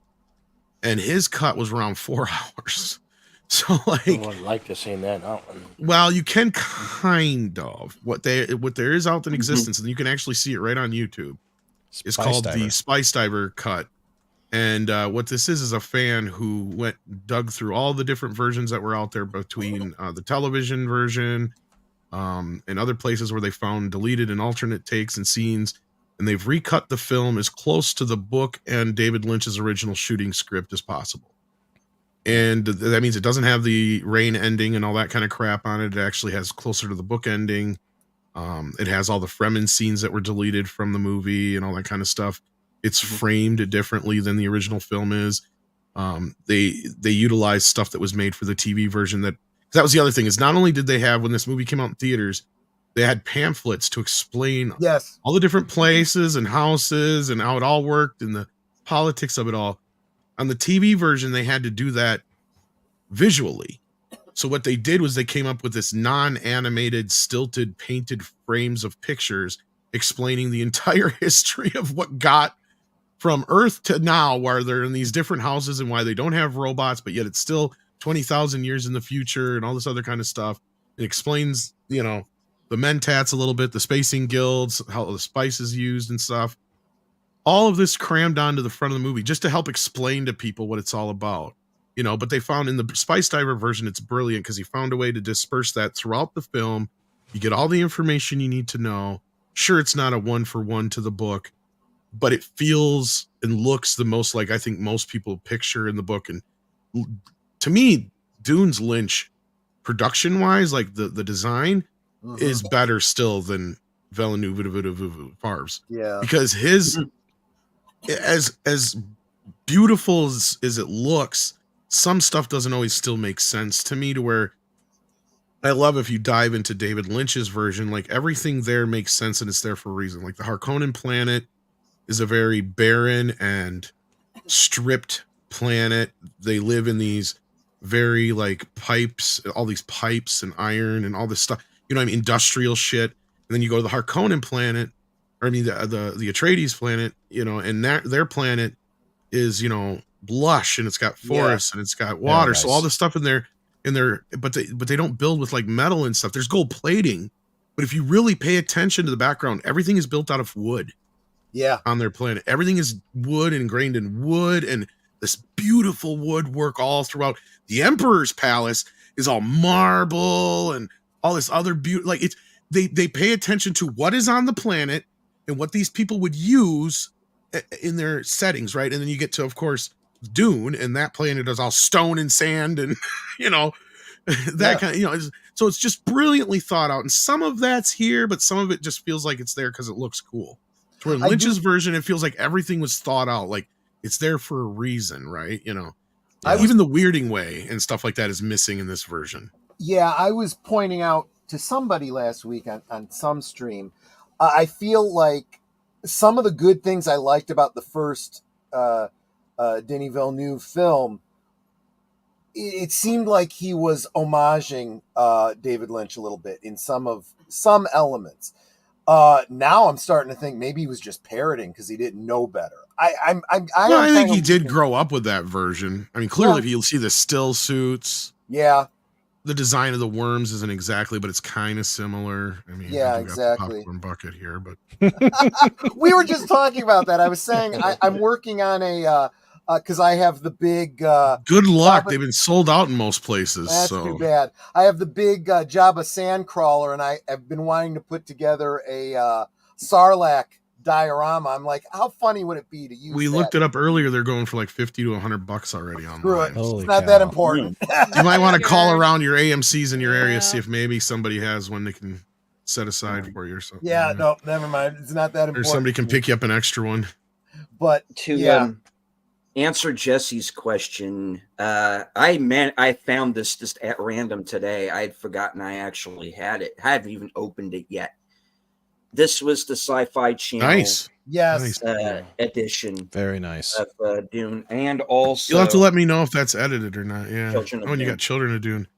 And his cut was around 4 hours. So like, I would like to see that out. Well, you can kind of. What there is out in existence, and you can actually see it right on YouTube. It's called the Spice Diver cut. And what this is a fan who dug through all the different versions that were out there between the television version and other places where they found deleted and alternate takes and scenes. and they've recut the film as close to the book and David Lynch's original shooting script as possible. And that means it doesn't have the rain ending and all that kind of crap on it. It actually has closer to the book ending. It has all the Fremen scenes that were deleted from the movie and all that kind of stuff. It's framed differently than the original film is. They utilized stuff that was made for the TV version. That was the other thing, is not only did they have, when this movie came out in theaters, they had pamphlets to explain all the different places and houses and how it all worked and the politics of it all. On the TV version, they had to do that visually. So what they did was they came up with this non-animated, stilted, painted frames of pictures explaining the entire history of what got from Earth to now, where they're in these different houses and why they don't have robots, but yet it's still 20,000 years in the future and all this other kind of stuff. It explains, you know, the mentats a little bit, the spacing guilds, how the spice is used and stuff. All of this crammed onto the front of the movie just to help explain to people what it's all about. You know, but they found in the Spice Diver version, it's brilliant because he found a way to disperse that throughout the film. You get all the information you need to know. Sure, it's not a 1-for-1 to the book, but it feels and looks the most like I think most people picture in the book. And to me, Dune's Lynch, production-wise, like the design, is better still than Villeneuve-Favre's. Yeah. Because his, as beautiful as it looks, some stuff doesn't always still make sense to me, to where I love if you dive into David Lynch's version, like everything there makes sense and it's there for a reason. Like the Harkonnen planet is a very barren and stripped planet. They live in these very like pipes, all these pipes and iron and all this stuff, you know what I mean? Industrial shit. And then you go to the Harkonnen planet, or I mean the Atreides planet, you know, and their planet is, you know, lush and it's got forests and it's got water. So all the stuff in there, but they don't build with like metal and stuff. There's gold plating, but if you really pay attention to the background, everything is built out of wood. Yeah. On their planet, everything is wood, ingrained in wood, and this beautiful woodwork all throughout. The Emperor's palace is all marble and all this other beauty. Like it's they pay attention to what is on the planet and what these people would use in their settings, right? And then you get to, of course, Dune, and that planet is all stone and sand and you know that kind of, you know, so it's just brilliantly thought out. And some of that's here, but some of it just feels like it's there because it looks cool. To where in Lynch's version, it feels like everything was thought out, like it's there for a reason, right? You know, even the weirding way and stuff like that is missing in this version. Yeah, I was pointing out to somebody last week on some stream, I feel like some of the good things I liked about the first Denis Villeneuve film, it seemed like he was homaging David Lynch a little bit in some elements. Now I'm starting to think maybe he was just parroting because he didn't know better. I think he did grow up with that version. I mean, clearly, if you'll see the still suits, the design of the worms isn't exactly, but it's kind of similar. I mean, yeah, exactly. Got the popcorn bucket here, but we were just talking about that. I was saying I'm working on a because I have the big. Good luck. They've been sold out in most places. That's so too bad. I have the big Jabba Sandcrawler, and I've been wanting to put together a Sarlacc diorama. I'm like, how funny would it be to use? We looked it up earlier. They're going for like $50 to $100 already online. It's not that important. You might want to call around your AMCs in your area, see if maybe somebody has one they can set aside for you or something. Yeah, no, never mind. It's not that important. Or somebody can pick you up an extra one. But to answer Jesse's question, I found this just at random today. I had forgotten I actually had it. I haven't even opened it yet. This was the Sci-Fi Channel. Nice. Yes. Edition. Very nice. Of Dune. And also... You'll have to let me know if that's edited or not. Yeah. And you got Children of Dune.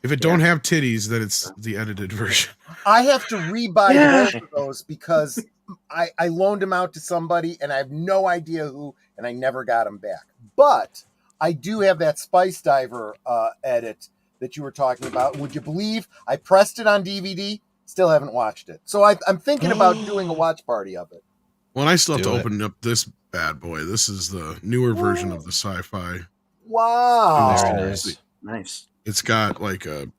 If it don't have titties, then it's the edited version. I have to rebuy both of those because I loaned them out to somebody and I have no idea who, and I never got them back. But I do have that Spice Diver edit that you were talking about. Would you believe I pressed it on DVD? Still haven't watched it. So I'm thinking about doing a watch party of it. Well, I still have to open up this bad boy. This is the newer version of the Sci-Fi. Wow. Very nice. It's got like a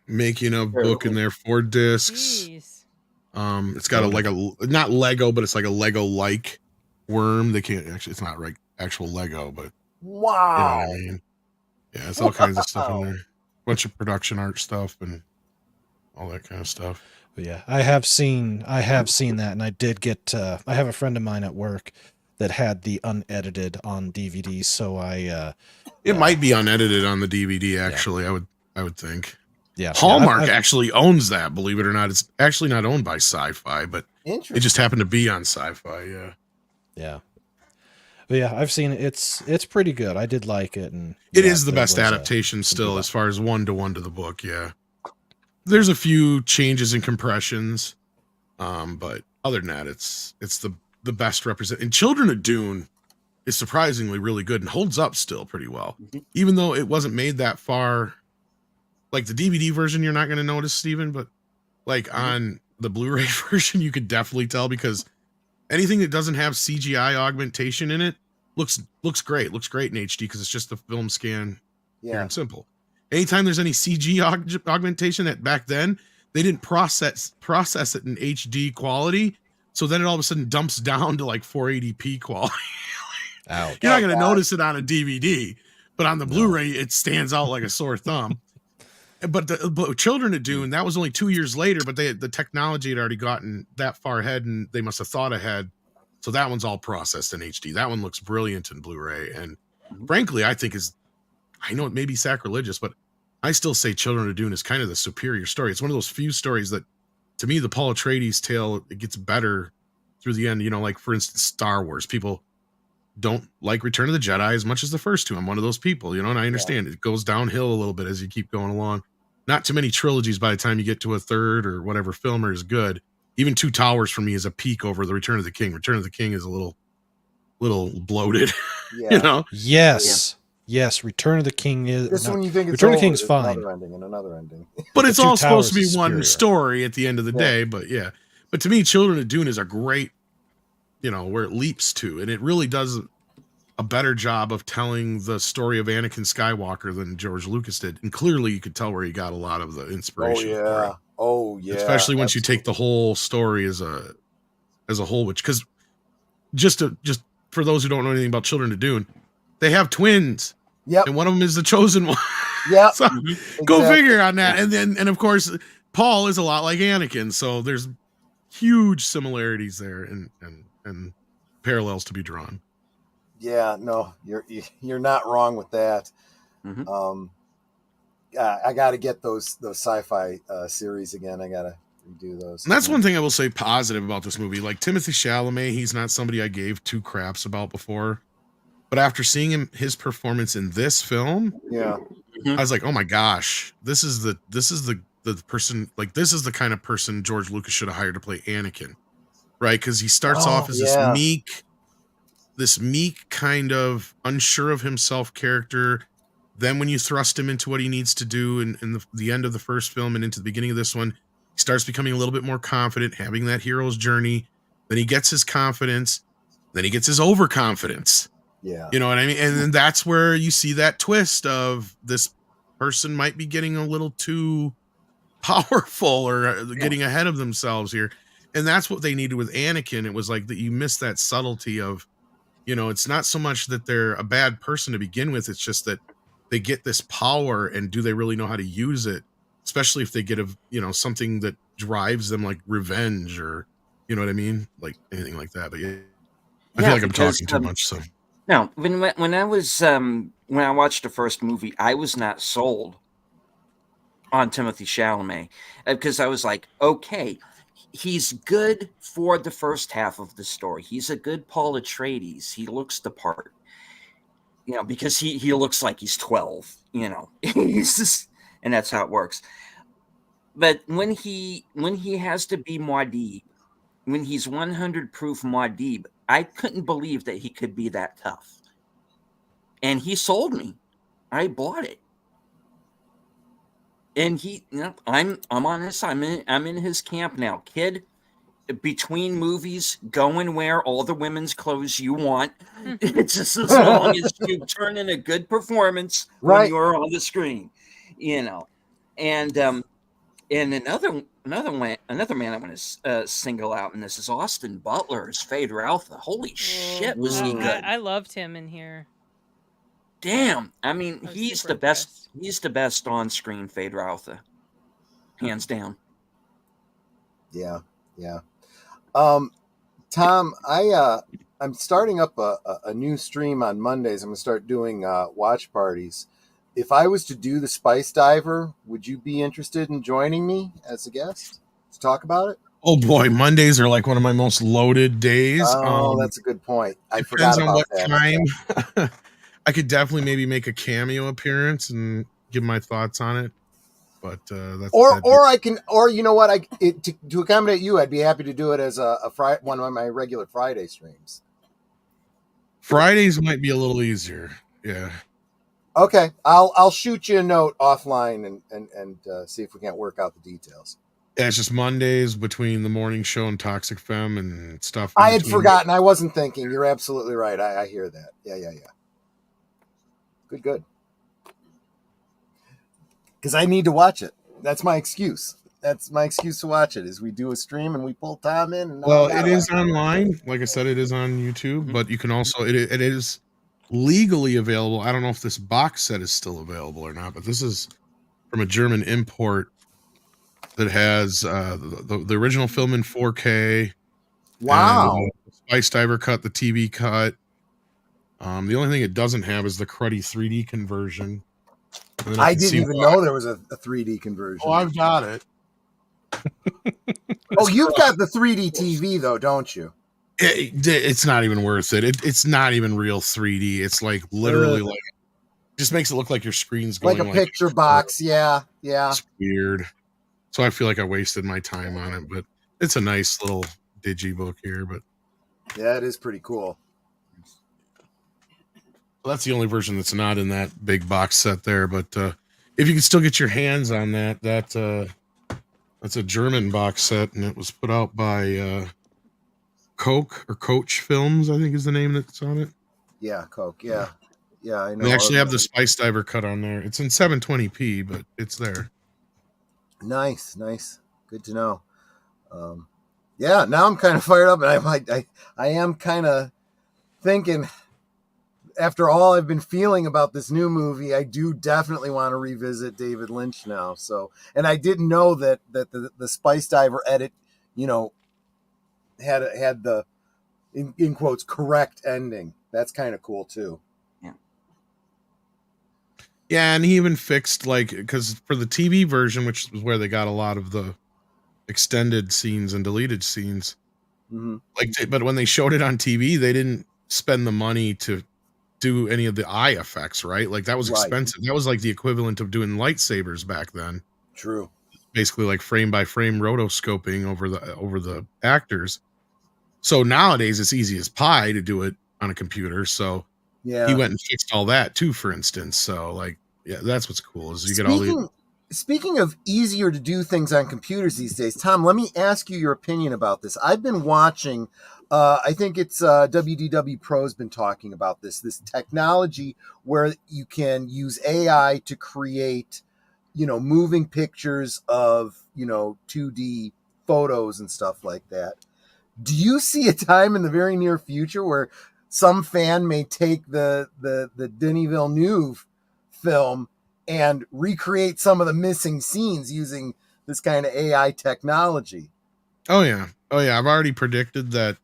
making of book in there, 4 discs. Jeez. It's got not Lego, but it's like a Lego-like worm. They can't actually. It's not like actual Lego, but Wow. you know what I mean. Yeah, it's all kinds of stuff in there. Bunch of production art stuff and all that kind of stuff. But yeah, I have seen that, and I did get. I have a friend of mine at work that had the unedited on DVD, so it might be unedited on the DVD. Actually, I would think. Yeah, Hallmark actually owns that. Believe it or not, it's actually not owned by Sci-Fi, but Interesting. it just happened to be on Sci-Fi. Yeah. Yeah. But yeah, I've seen it. It's pretty good. I did like it, and it is the best adaptation still, as far as 1-to-1 to the book. Yeah. There's a few changes and compressions, but other than that, it's the best represent. And Children of Dune is surprisingly really good and holds up still pretty well, even though it wasn't made that far. Like the DVD version, you're not going to notice, Steven, but like on the Blu-ray version, you could definitely tell, because anything that doesn't have CGI augmentation in it looks great. Looks great in HD because it's just the film scan, pure and simple. Anytime there's any CG augmentation, that back then they didn't process it in HD quality, so then it all of a sudden dumps down to like 480p quality. Ouch. You're not going to notice it on a DVD, but on the Blu-ray it stands out like a sore thumb. But Children of Dune, that was only 2 years later, but the technology had already gotten that far ahead, and they must have thought ahead. So that one's all processed in HD. That one looks brilliant in Blu-ray, and frankly, I think I know it may be sacrilegious, but I still say Children of Dune is kind of the superior story. It's one of those few stories that, to me, the Paul Atreides tale, it gets better through the end. You know, like for instance, Star Wars. People don't like Return of the Jedi as much as the first two. I'm one of those people, you know, and I understand it goes downhill a little bit as you keep going along. Not too many trilogies by the time you get to a third or whatever film is good. Even Two Towers for me is a peak over the Return of the King. Return of the King is a little bloated, you know? Yes. Yes, Return of the King is. Just when you think it's Return of the over, King's there's fine. Another ending. But it's Two all supposed to be Towers is one superior. story at the end of the day. But yeah. But to me, Children of Dune is a great, you know, where it leaps to. And it really does a better job of telling the story of Anakin Skywalker than George Lucas did. And clearly you could tell where he got a lot of the inspiration. Oh yeah. Especially once you take the whole story as a whole, which, because just for those who don't know anything about Children of Dune, they have twins. Yep. And one of them is the chosen one. Yeah. So go figure on that. And of course, Paul is a lot like Anakin. So there's huge similarities there and parallels to be drawn. Yeah, no, you're not wrong with that. I got to get those sci-fi series again. I got to redo those. And that's one thing I will say positive about this movie. Like Timothée Chalamet, he's not somebody I gave two craps about before. But after seeing his performance in this film, I was like, oh my gosh, this is the person, like this is the kind of person George Lucas should have hired to play Anakin, right? Because he starts off as this meek kind of unsure of himself character. Then when you thrust him into what he needs to do in the end of the first film and into the beginning of this one, he starts becoming a little bit more confident, having that hero's journey. Then he gets his confidence. Then he gets his overconfidence. Yeah. You know what I mean? And then that's where you see that twist of this person might be getting a little too powerful or getting ahead of themselves here. And that's what they needed with Anakin. It was like that you missed that subtlety of, you know, it's not so much that they're a bad person to begin with. It's just that they get this power, and do they really know how to use it? Especially if they get something that drives them, like revenge or, you know what I mean? Like anything like that. But yeah, I feel like I'm talking too much. So no, when I was when I watched the first movie, I was not sold on Timothée Chalamet because I was like, okay, he's good for the first half of the story. He's a good Paul Atreides. He looks the part, you know, because he looks like he's 12, you know. He's just, and that's how it works. But when he has to be Muad'Dib, when he's 100 proof Muad'Dib, I couldn't believe that he could be that tough. And he sold me. I bought it. And I'm on this. I'm in his camp now, kid. Between movies, go and wear all the women's clothes you want. It's just as long as you turn in a good performance when you're on the screen, you know. And another Another man I want to single out in this is Austin Butler as Fader Alpha. Holy shit, was he good? I loved him in here. Damn, I mean, I was he's super the best. impressed. He's the best on-screen Fader Alpha, hands down. Yeah. Tom, I'm starting up a new stream on Mondays. I'm gonna start doing watch parties. If I was to do the Spice Diver, would you be interested in joining me as a guest to talk about it? Oh boy, Mondays are like one of my most loaded days. Oh, that's a good point. I Depends forgot on about what that. time. I could definitely maybe make a cameo appearance and give my thoughts on it. But I can, or you know what, to accommodate you, I'd be happy to do it as one of my regular Friday streams. Fridays might be a little easier. Yeah. Okay, I'll shoot you a note offline and see if we can't work out the details. Yeah, it's just Mondays between the morning show and Toxic Femme and stuff. I had forgotten. I wasn't thinking. You're absolutely right. I hear that. Yeah. Good. Because I need to watch it. That's my excuse. That's my excuse to watch it. Is we do a stream and we pull Tom in. And it is online. Like I said, it is on YouTube, but you can also it is legally available. I don't know if this box set is still available or not, but this is from a German import that has the original film in 4K. Wow. And Spice Diver cut, the TV cut. The only thing it doesn't have is the cruddy 3D conversion. I didn't even know there was a 3D conversion. Oh, I've got it. Oh, you've got the 3D TV though, don't you? It's not even worth it. It's not even real 3D. It's like literally like just makes it look like your screen's going like a picture box. Yeah. It's weird. So I feel like I wasted my time on it, but it's a nice little digi book here. But yeah, it is pretty cool. Well, that's the only version that's not in that big box set there. But if you can still get your hands on that's a German box set, and it was put out by Coke or Coach Films, I think is the name that's on it. Yeah, Coke. Yeah. I know. They actually have the Spice Diver cut on there. It's in 720p, but it's there. Nice. Good to know. Yeah, now I'm kind of fired up, and I am kind of thinking, after all I've been feeling about this new movie, I do definitely want to revisit David Lynch now. So, and I didn't know that the Spice Diver edit, had the in quotes correct ending. That's kind of cool too. Yeah, and he even fixed because for the TV version, which was where they got a lot of the extended scenes and deleted scenes, but when they showed it on TV, they didn't spend the money to do any of the eye effects, right? Like that was expensive. That was like the equivalent of doing lightsabers back then. True. Basically like frame by frame rotoscoping over the actors. So nowadays it's easy as pie to do it on a computer. So yeah, he went and fixed all that too, for instance. So that's what's cool is you get all the. Speaking of easier to do things on computers these days, Tom, let me ask you your opinion about this. I've been watching, I think it's WDW Pro's been talking about this technology where you can use AI to create, moving pictures of, 2D photos and stuff like that. Do you see a time in the very near future where some fan may take the Denis Villeneuve film and recreate some of the missing scenes using this kind of AI technology? Oh yeah. I've already predicted that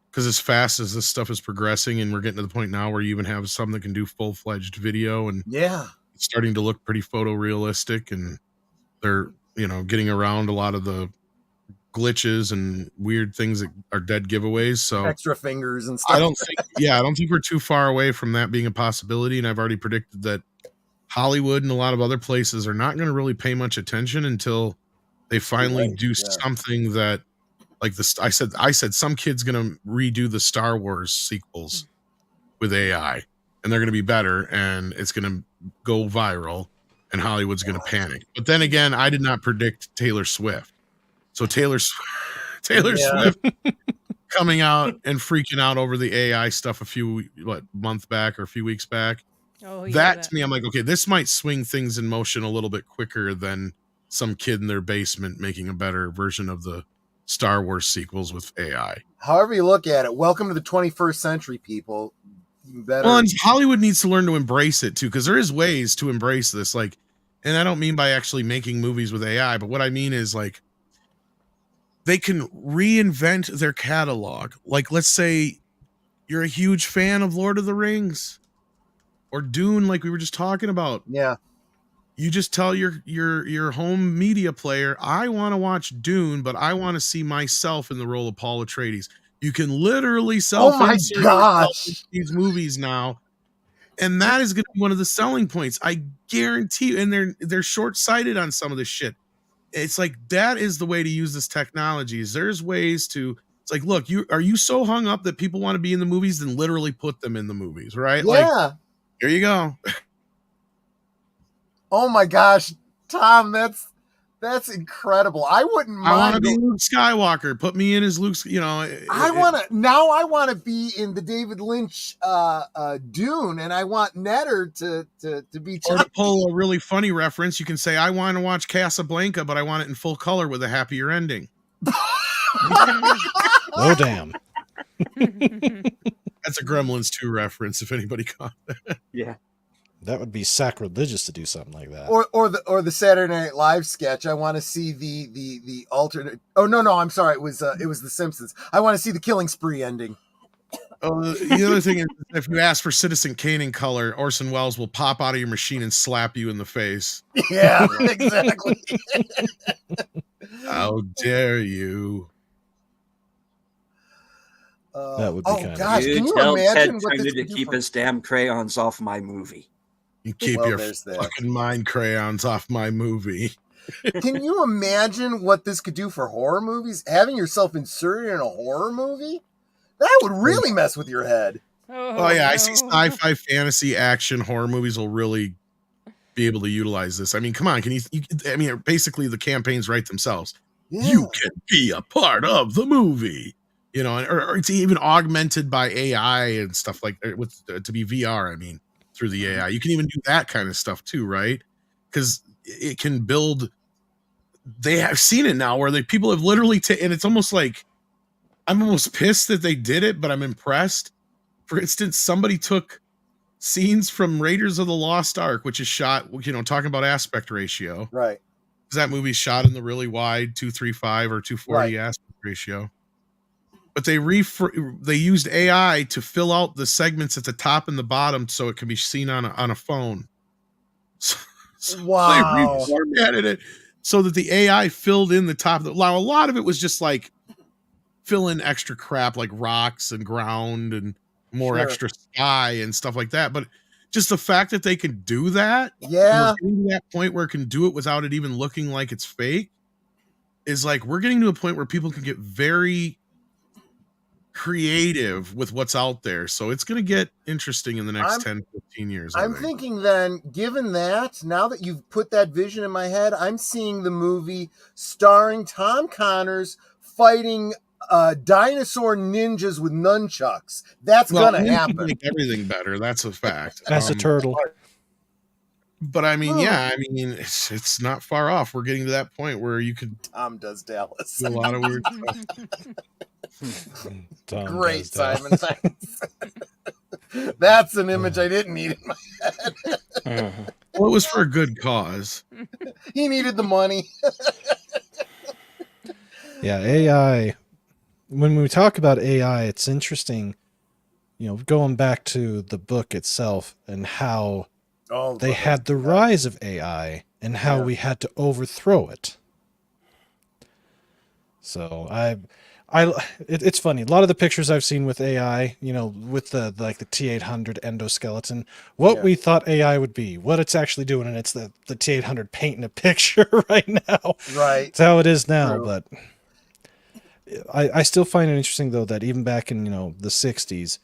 because as fast as this stuff is progressing, and we're getting to the point now where you even have some that can do full-fledged video, and it's starting to look pretty photorealistic, and they're getting around a lot of the glitches and weird things that are dead giveaways. So extra fingers and stuff. I don't think we're too far away from that being a possibility. And I've already predicted that Hollywood and a lot of other places are not going to really pay much attention until they finally do something that, like this. I said some kid's going to redo the Star Wars sequels with AI, and they're going to be better, and it's going to go viral, and Hollywood's going to panic. But then again, I did not predict Taylor Swift. So Taylor Swift coming out and freaking out over the AI stuff a few weeks back. Oh, that to me, I'm like, okay, this might swing things in motion a little bit quicker than some kid in their basement making a better version of the Star Wars sequels with AI. However you look at it, welcome to the 21st century, people. Better. Well, and Hollywood needs to learn to embrace it too, because there is ways to embrace this. Like, and I don't mean by actually making movies with AI, but what I mean is like they can reinvent their catalog. Like, let's say you're a huge fan of Lord of the Rings or Dune, like we were just talking about. Yeah. You just tell your home media player, I want to watch Dune, but I want to see myself in the role of Paul Atreides. You can literally self-insert these movies now, and that is going to be one of the selling points. I guarantee you. And they're short-sighted on some of this shit. It's like that is the way to use this technology. There's ways to. It's like, look, are you so hung up that people want to be in the movies? Then literally put them in the movies, right? Yeah. Like, here you go. Oh my gosh, Tom, that's incredible. I wouldn't mind. I want to be Luke Skywalker. Put me in as Luke. You know, I want to be in the David Lynch Dune, and I want Netter to be. Or to pull a really funny reference, you can say, I want to watch Casablanca, but I want it in full color with a happier ending. Oh damn. That's a Gremlins 2 reference, if anybody caught that. Yeah. That would be sacrilegious to do something like that. Or the Saturday Night Live sketch. I want to see the alternate. Oh no, I'm sorry. It was The Simpsons. I want to see the Killing Spree ending. The other thing is, if you ask for Citizen Kane in color, Orson Welles will pop out of your machine and slap you in the face. Yeah, exactly. How dare you? That would be kind of. Gosh, You can you tell imagine Ted what this Turner to could do keep for- his damn crayons off my movie. You keep Well, your there's that. fucking mind crayons off my movie. Can you imagine what this could do for horror movies? Having yourself inserted in a horror movie? That would really mess with your head. Oh yeah, I see sci-fi, fantasy, action, horror movies will really be able to utilize this. I mean, come on, can you I mean, basically the campaigns write themselves. Yeah. You can be a part of the movie. You know, or it's even augmented by AI and stuff like to be VR. I mean, through the AI, you can even do that kind of stuff too, right? Because it can build. They have seen it now where people have literally and it's almost like I'm almost pissed that they did it, but I'm impressed. For instance, somebody took scenes from Raiders of the Lost Ark, which is shot, you know, talking about aspect ratio, right? Because that movie's shot in the really wide 235 or 240 aspect ratio. But they used AI to fill out the segments at the top and the bottom so it can be seen on a phone. So Wow. they reformatted it so that the AI filled in the top. Now, a lot of it was just like fill in extra crap like rocks and ground and more extra sky and stuff like that. But just the fact that they can do that, yeah, we're getting to that point where it can do it without it even looking like it's fake, is like we're getting to a point where people can get very creative with what's out there. So it's going to get interesting in the next 10, 15 years. I'm thinking then, given that, now that you've put that vision in my head, I'm seeing the movie starring Tom Connors fighting dinosaur ninjas with nunchucks. That's gonna happen. Make everything better. That's a fact. As a turtle. But I mean, yeah, I mean, it's not far off. We're getting to that point where you could. Tom does Dallas. Do a lot of weird stuff. Great, Simon. Thanks. That's an image I didn't need in my head. Well, it was for a good cause. He needed the money. Yeah, AI. When we talk about AI, it's interesting, you know, going back to the book itself and how they had the rise of AI and how we had to overthrow it. So it's funny. A lot of the pictures I've seen with AI, you know, with the T800 endoskeleton, what we thought AI would be, what it's actually doing, and it's the T800 painting a picture right now. Right. It's how it is now, but I still find it interesting though that even back in, you know, the 60s,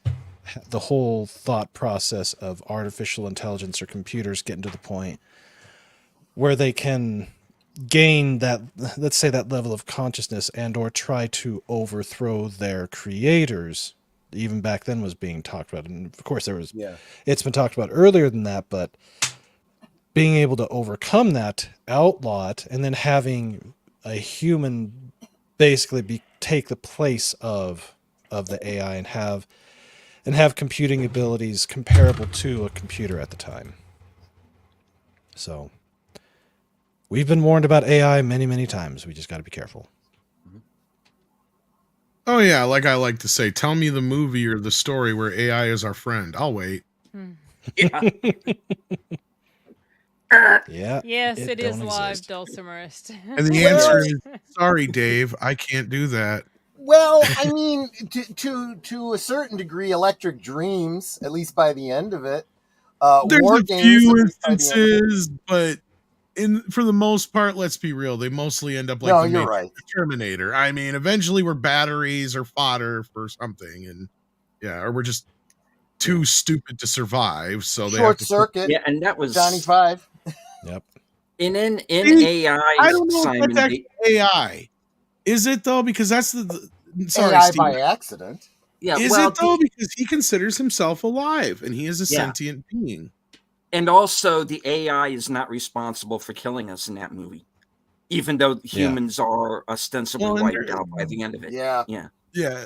the whole thought process of artificial intelligence or computers getting to the point where they can gain that, let's say, that level of consciousness and or try to overthrow their creators, even back then was being talked about. And of course there was, it's been talked about earlier than that, but being able to overcome that, outlaw it, and then having a human basically take the place of the AI and have computing abilities comparable to a computer at the time. So we've been warned about AI many, many times. We just got to be careful. Oh yeah, like I like to say, tell me the movie or the story where AI is our friend. I'll wait. Yeah. Yeah. Yes, it is don't live, exist. Dulcimerist. And the answer is, sorry, Dave, I can't do that. Well, I mean, to a certain degree, Electric Dreams, at least by the end of it. There's War a Games, few at least by the end of it. instances, but for the most part, let's be real, they mostly end up like No, the you're Matrix, right. the Terminator. I mean, eventually we're batteries or fodder for something, and yeah, or we're just too stupid to survive, so they have Short to Circuit, Yeah, and that was Johnny Five. Yep. in See, AI. I don't know Simon, if that's actually AI. Is it though? Because that's sorry, AI Steve. by accident. yeah, Is well, it though? Because he considers himself alive and he is a Yeah. sentient being. and also the AI is not responsible for killing us in that movie, even though humans are ostensibly Well, and wiped out by the end of it. Yeah. Yeah.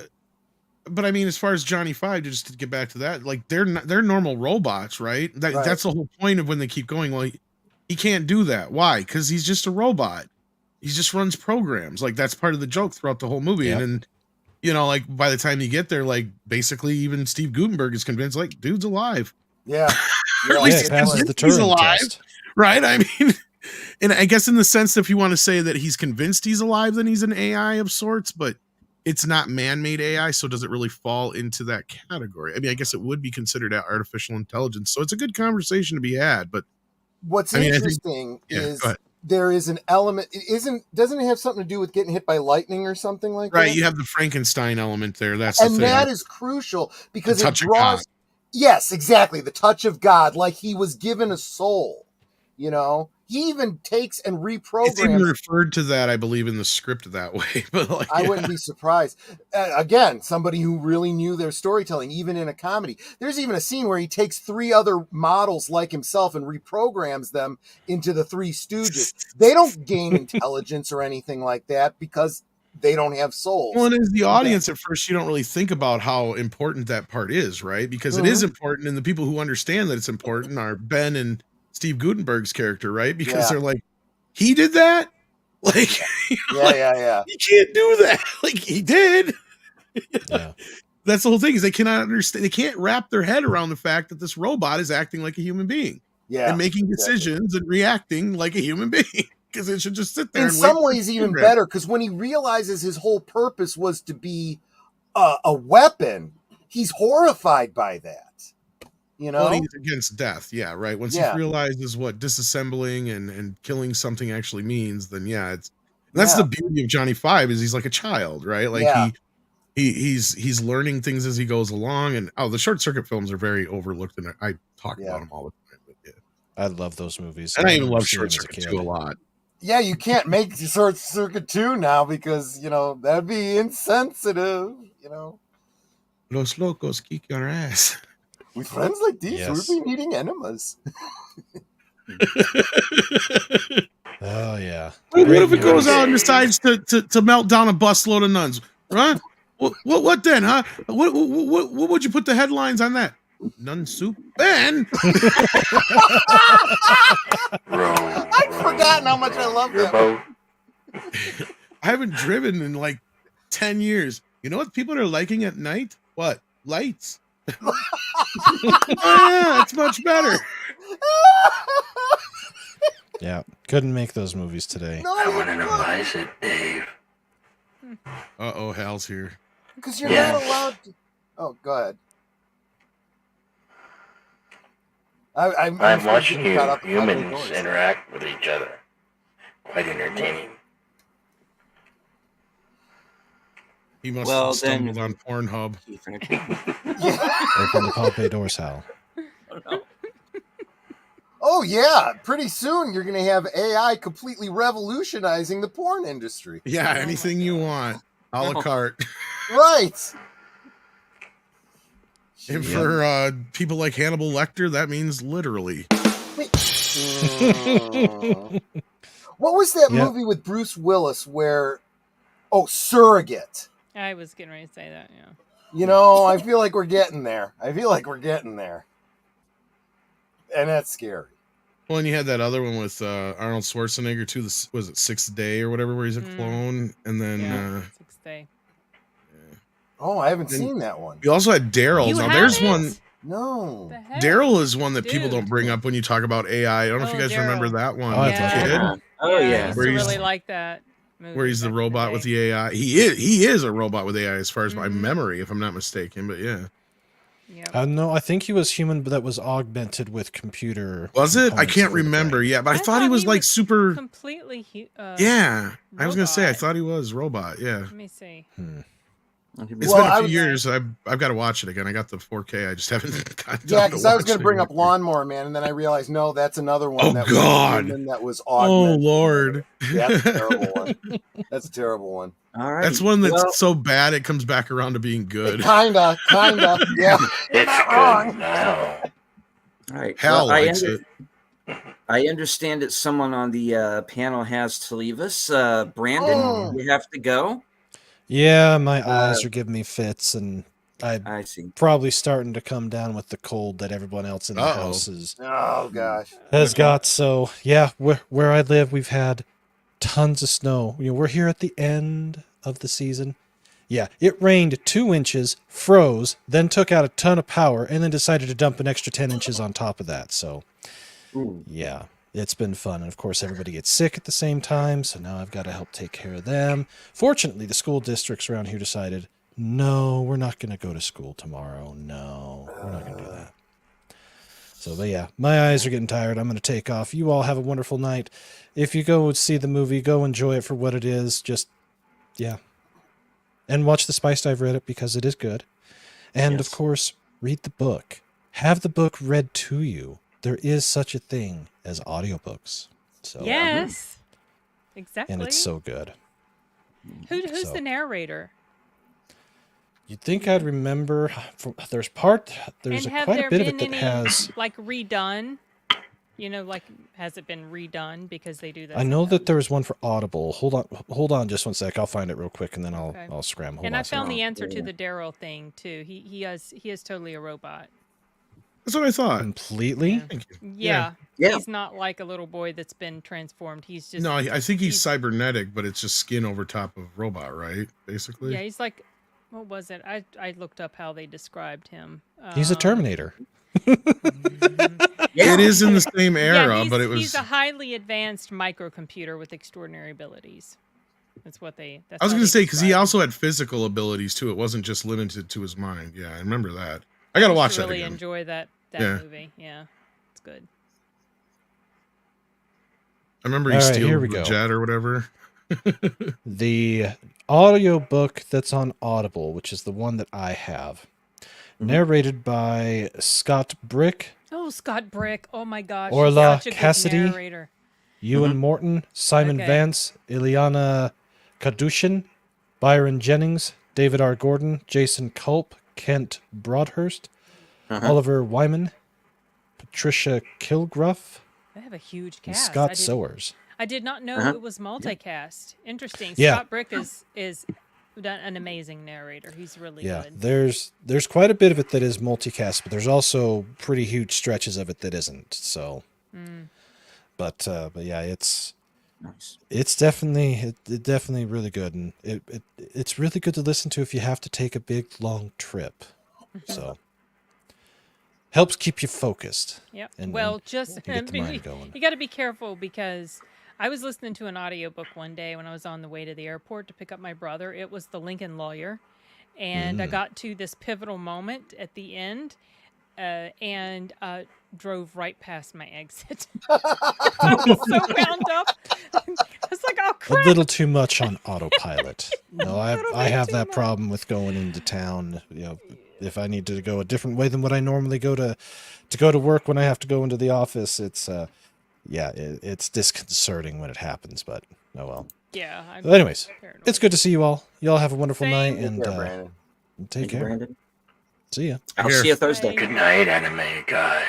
But I mean, as far as Johnny Five, just to get back to that, like they're normal robots, right? Right. That's the whole point of when they keep going. Well, he can't do that. Why? Because he's just a robot. He just runs programs. Like that's part of the joke throughout the whole movie. Yep. And then, you know, like by the time you get there, like basically even Steve Gutenberg is convinced, like, dude's alive. Yeah. Or at Yeah, least it passes the he's Turing alive, test. right? I mean, and I guess in the sense, if you want to say that he's convinced he's alive, then he's an AI of sorts, but it's not man-made AI, so does it really fall into that category? I mean, I guess it would be considered artificial intelligence, so it's a good conversation to be had. But What's I mean, interesting go is ahead. there is an element. Doesn't it have something to do with getting hit by lightning or something like that? Right, you have the Frankenstein element there. That's the And thing. that is crucial because The touch it of God. draws. Yes, exactly. The touch of God, like he was given a soul. You know, he even takes and It's even reprograms. referred to that, I believe, in the script that way. But like, I wouldn't be surprised. Again, somebody who really knew their storytelling, even in a comedy. There's even a scene where he takes 3 other models like himself and reprograms them into the Three Stooges. They don't gain intelligence or anything like that because they don't have souls. Well, and as the audience at first, you don't really think about how important that part is, right? Because it is important, and the people who understand that it's important are Ben and Steve Gutenberg's character, right? Because they're like, he did that? Like, yeah. He can't do that. Like, he did. Yeah. That's the whole thing, is they cannot understand, they can't wrap their head around the fact that this robot is acting like a human being. Yeah. And making decisions and reacting like a human being. Because it should just sit there. In and some ways, even better, because when he realizes his whole purpose was to be a weapon, he's horrified by that. You know, well, he's against death, yeah, right. Once he realizes what disassembling and killing something actually means, then that's the beauty of Johnny Five, is he's like a child, right? Like he's learning things as he goes along. And the Short Circuit films are very overlooked, and I talk about them all the time. But I love those movies. And I even love Short Circuit 2 a lot. Yeah, you can't make Short Circuit 2 now because, you know, that'd be insensitive, you know. Los locos kick your ass. With friends like these, we'll be eating enemas. Oh, yeah. What if it goes out and decides to melt down a busload of nuns? Huh? What then, huh? What would you put the headlines on that? Nun soup? Ben! I'd forgotten how much I love that. I haven't driven in like 10 years. You know what people are liking at night? What? Lights. Yeah, it's much better. Yeah, couldn't make those movies today. No, I want to know why is it, Dave? Uh-oh, Hal's here. Because you're not allowed to... Oh, go ahead. I'm watching you humans interact with each other. Quite entertaining. He must have stumbled on Pornhub. Open the Pompey doors, Hal. Oh, yeah. Pretty soon you're going to have AI completely revolutionizing the porn industry. Yeah, anything you want. A la carte. Right. And for people like Hannibal Lecter, that means literally. What was that Yep. movie with Bruce Willis where? Oh, Surrogate. I was getting ready to say that. Yeah. You know, I feel like we're getting there. And that's scary. Well, and you had that other one with Arnold Schwarzenegger too. Was it Sixth Day or whatever, where he's a clone, and then Sixth Day. Oh, I haven't seen that one. You also had Daryl. You Now there's haven't? one. No. The heck? Daryl is one that people Dude. don't bring up when you talk about AI. I don't know if you guys remember Daryl. that one. Oh, I with the thought kid, so. Oh I yeah. used Where to he's- really like that movie. where he's the back in robot day. with the AI. He is a robot with AI as far as my Mhm. memory, if I'm not mistaken. But yeah, Yep. No, I think he was human, but that was augmented with computer. was it? I components can't for the remember. brain. Yeah, but I thought he was like super. completely. Yeah, I was gonna say I robot. thought he was robot. Yeah, Let me see. it's Well, been I a few was- years. I've got to watch it again. I got the 4K. I just haven't got Yeah, time because to I was watch going it to bring up anymore. Lawnmower Man, and then I realized no, that's another one. Oh, that God. was human that was Oh augmented. Lord, Yeah, that's a terrible one. That's a terrible one. All right. that's one that's so bad it comes back around to being good. Kinda, yeah. It's good now. all right. Hal Well, likes it. I understand that someone on the panel has to leave us. Brandon, Oh. you have to go. Yeah, my eyes are giving me fits, and I'm I see. probably starting to come down with the cold that everyone else in the Uh-oh. house Oh gosh. has got. So yeah, where I live, we've had tons of snow. You know, we're here at the end of the season. Yeah, it rained 2 inches, froze, then took out a ton of power, and then decided to dump an extra 10 inches on top of that. So Ooh. yeah, it's been fun. And of course, everybody gets sick at the same time. So now I've got to help take care of them. Fortunately, the school districts around here decided, no, we're not going to go to school tomorrow. No, we're not going to do that. So, but yeah, my eyes are getting tired. I'm going to take off. You all have a wonderful night. If you go see the movie, go enjoy it for what it is. Just, yeah. And watch The Spice Dive Reddit because it is good. And of Yes. course, read the book. Have the book read to you. There is such a thing as audiobooks. So Yes. Exactly. and it's so good. Who's so- the narrator? You'd think I'd remember. There's And have quite there a bit of been it that any has. like redone? You know, like has it been redone because they do that? I know that sometimes. there was one for Audible. Hold on, just one sec. I'll find it real quick and then Okay. I'll scram. Hold And on I a second. found the answer to Yeah. the Daryl thing too. He is totally a robot. That's what I thought. Completely. Yeah. Thank you. Yeah. Yeah. He's not like a little boy that's been transformed. He's just No, I think he's cybernetic, but it's just skin over top of robot, right? Basically. Yeah, he's like, what was it? I looked up how they described him. He's a Terminator. Yeah. It is in the same era, he's, but it he's was. a highly advanced microcomputer with extraordinary abilities. That's what they. That's I was how going to they say because he describe him. also had physical abilities too. It wasn't just limited to his mind. Yeah, I remember that. I got to used watch to that really again. enjoy that Yeah. movie. Yeah, it's good. I remember he All right, steals here we the go. jet or whatever. The audiobook that's on Audible, which is the one that I have, narrated by Scott Brick, Oh, Scott Brick. Oh my gosh. Orla he's such a Cassidy. Good narrator. Ewan Morton, Simon Okay. Vance, Ileana Kadushin, Byron Jennings, David R. Gordon, Jason Culp, Kent Broadhurst, Oliver Wyman, Patricia Kilgruff, They have a huge and cast. Scott Sowers. I did not know Uh-huh. it was multicast. Interesting. Yeah. Scott Brick is done an amazing narrator. He's really Yeah, good. there's quite a bit of it that is multicast, but there's also pretty huge stretches of it that isn't. So, but yeah, it's Nice. definitely definitely really good, and it's really good to listen to if you have to take a big long trip. So helps keep you focused. Yep. and- Well, and just to get the mind going. you got to be careful because I was listening to an audiobook one day when I was on the way to the airport to pick up my brother. It was The Lincoln Lawyer, and I got to this pivotal moment at the end, and drove right past my exit. I was so wound up. I was like, "Oh A crap!" little too much on autopilot. No, I Little I bit have too that much. problem with going into town. You know, if I need to go a different way than what I normally go to go to work when I have to go into the office, it's it's disconcerting when it happens. But oh well. Yeah. I'm But anyways, paranoid. it's good to see you all. You all have a wonderful Same. night and Yeah, Brandon. take Thank you, care. Brandon. See ya. I'll Here. see you Thursday. Bye. Good night, anime guy.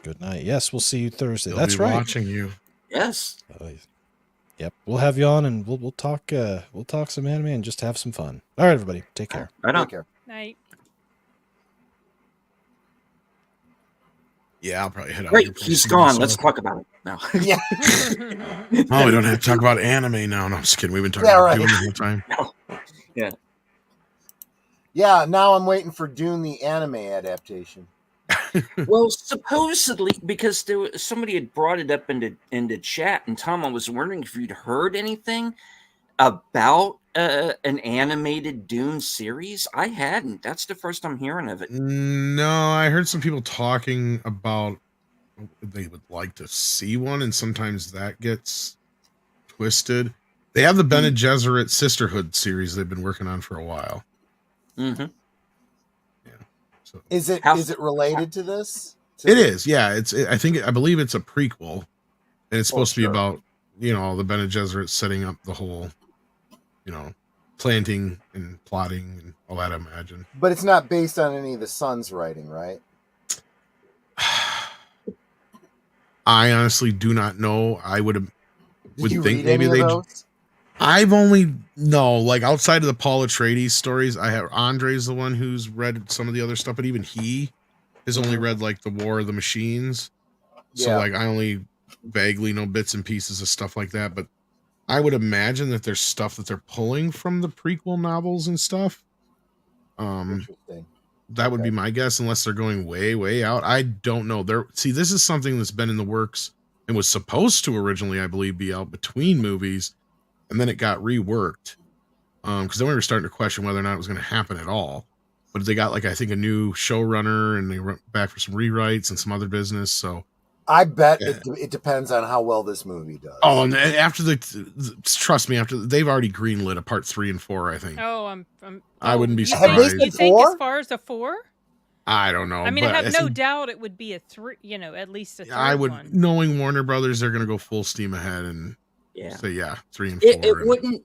Good night. Yes, we'll see you Thursday. They'll That's be right. watching you. Yes. Yep, we'll have you on, and we'll talk some anime and just have some fun. All right, everybody, take care. Right on. Take care. Night. Yeah, I'll probably head out. Great, here pretty he's soon gone. myself. Let's talk about it now. Yeah. Oh, we don't have to talk about anime now. No, I'm just kidding. We've been talking Yeah, about right. Dune the whole time. Yeah, now I'm waiting for Dune the anime adaptation. Well, supposedly, because somebody had brought it up into chat, and Tom, I was wondering if you'd heard anything about an animated Dune series. I hadn't. That's the first I'm hearing of it. No, I heard some people talking about they would like to see one, and sometimes that gets twisted. They have the Bene Gesserit Sisterhood series they've been working on for a while. Mm-hmm. Yeah. So Is it related to this? it is. Yeah. I believe it's a prequel, and it's supposed to be about the Bene Gesserit setting up the whole, planting and plotting and all that. I imagine. But it's not based on any of the son's writing, right? I honestly do not know. I would you think read maybe any of they. those? I've only like outside of the Paul Atreides stories, I have Andre's the one who's read some of the other stuff, but even he has only read like the War of the Machines. So like I only vaguely know bits and pieces of stuff like that, but I would imagine that there's stuff that they're pulling from the prequel novels and stuff. Interesting. That would be my guess, unless they're going way, way out. I don't know. This is something that's been in the works and was supposed to originally, I believe, be out between movies, and then it got reworked. Because then we were starting to question whether or not it was going to happen at all. But they got I think a new showrunner, and they went back for some rewrites and some other business. So I bet it depends on how well this movie does. Oh, and after trust me, after they've already greenlit a part 3 and 4, I think. Oh, I wouldn't be you surprised. You think as far as a 4? I don't know. I mean, I have no doubt it would be a 3. At least a 3. I would, knowing Warner Brothers, they're going to go full steam ahead and say 3 and 4.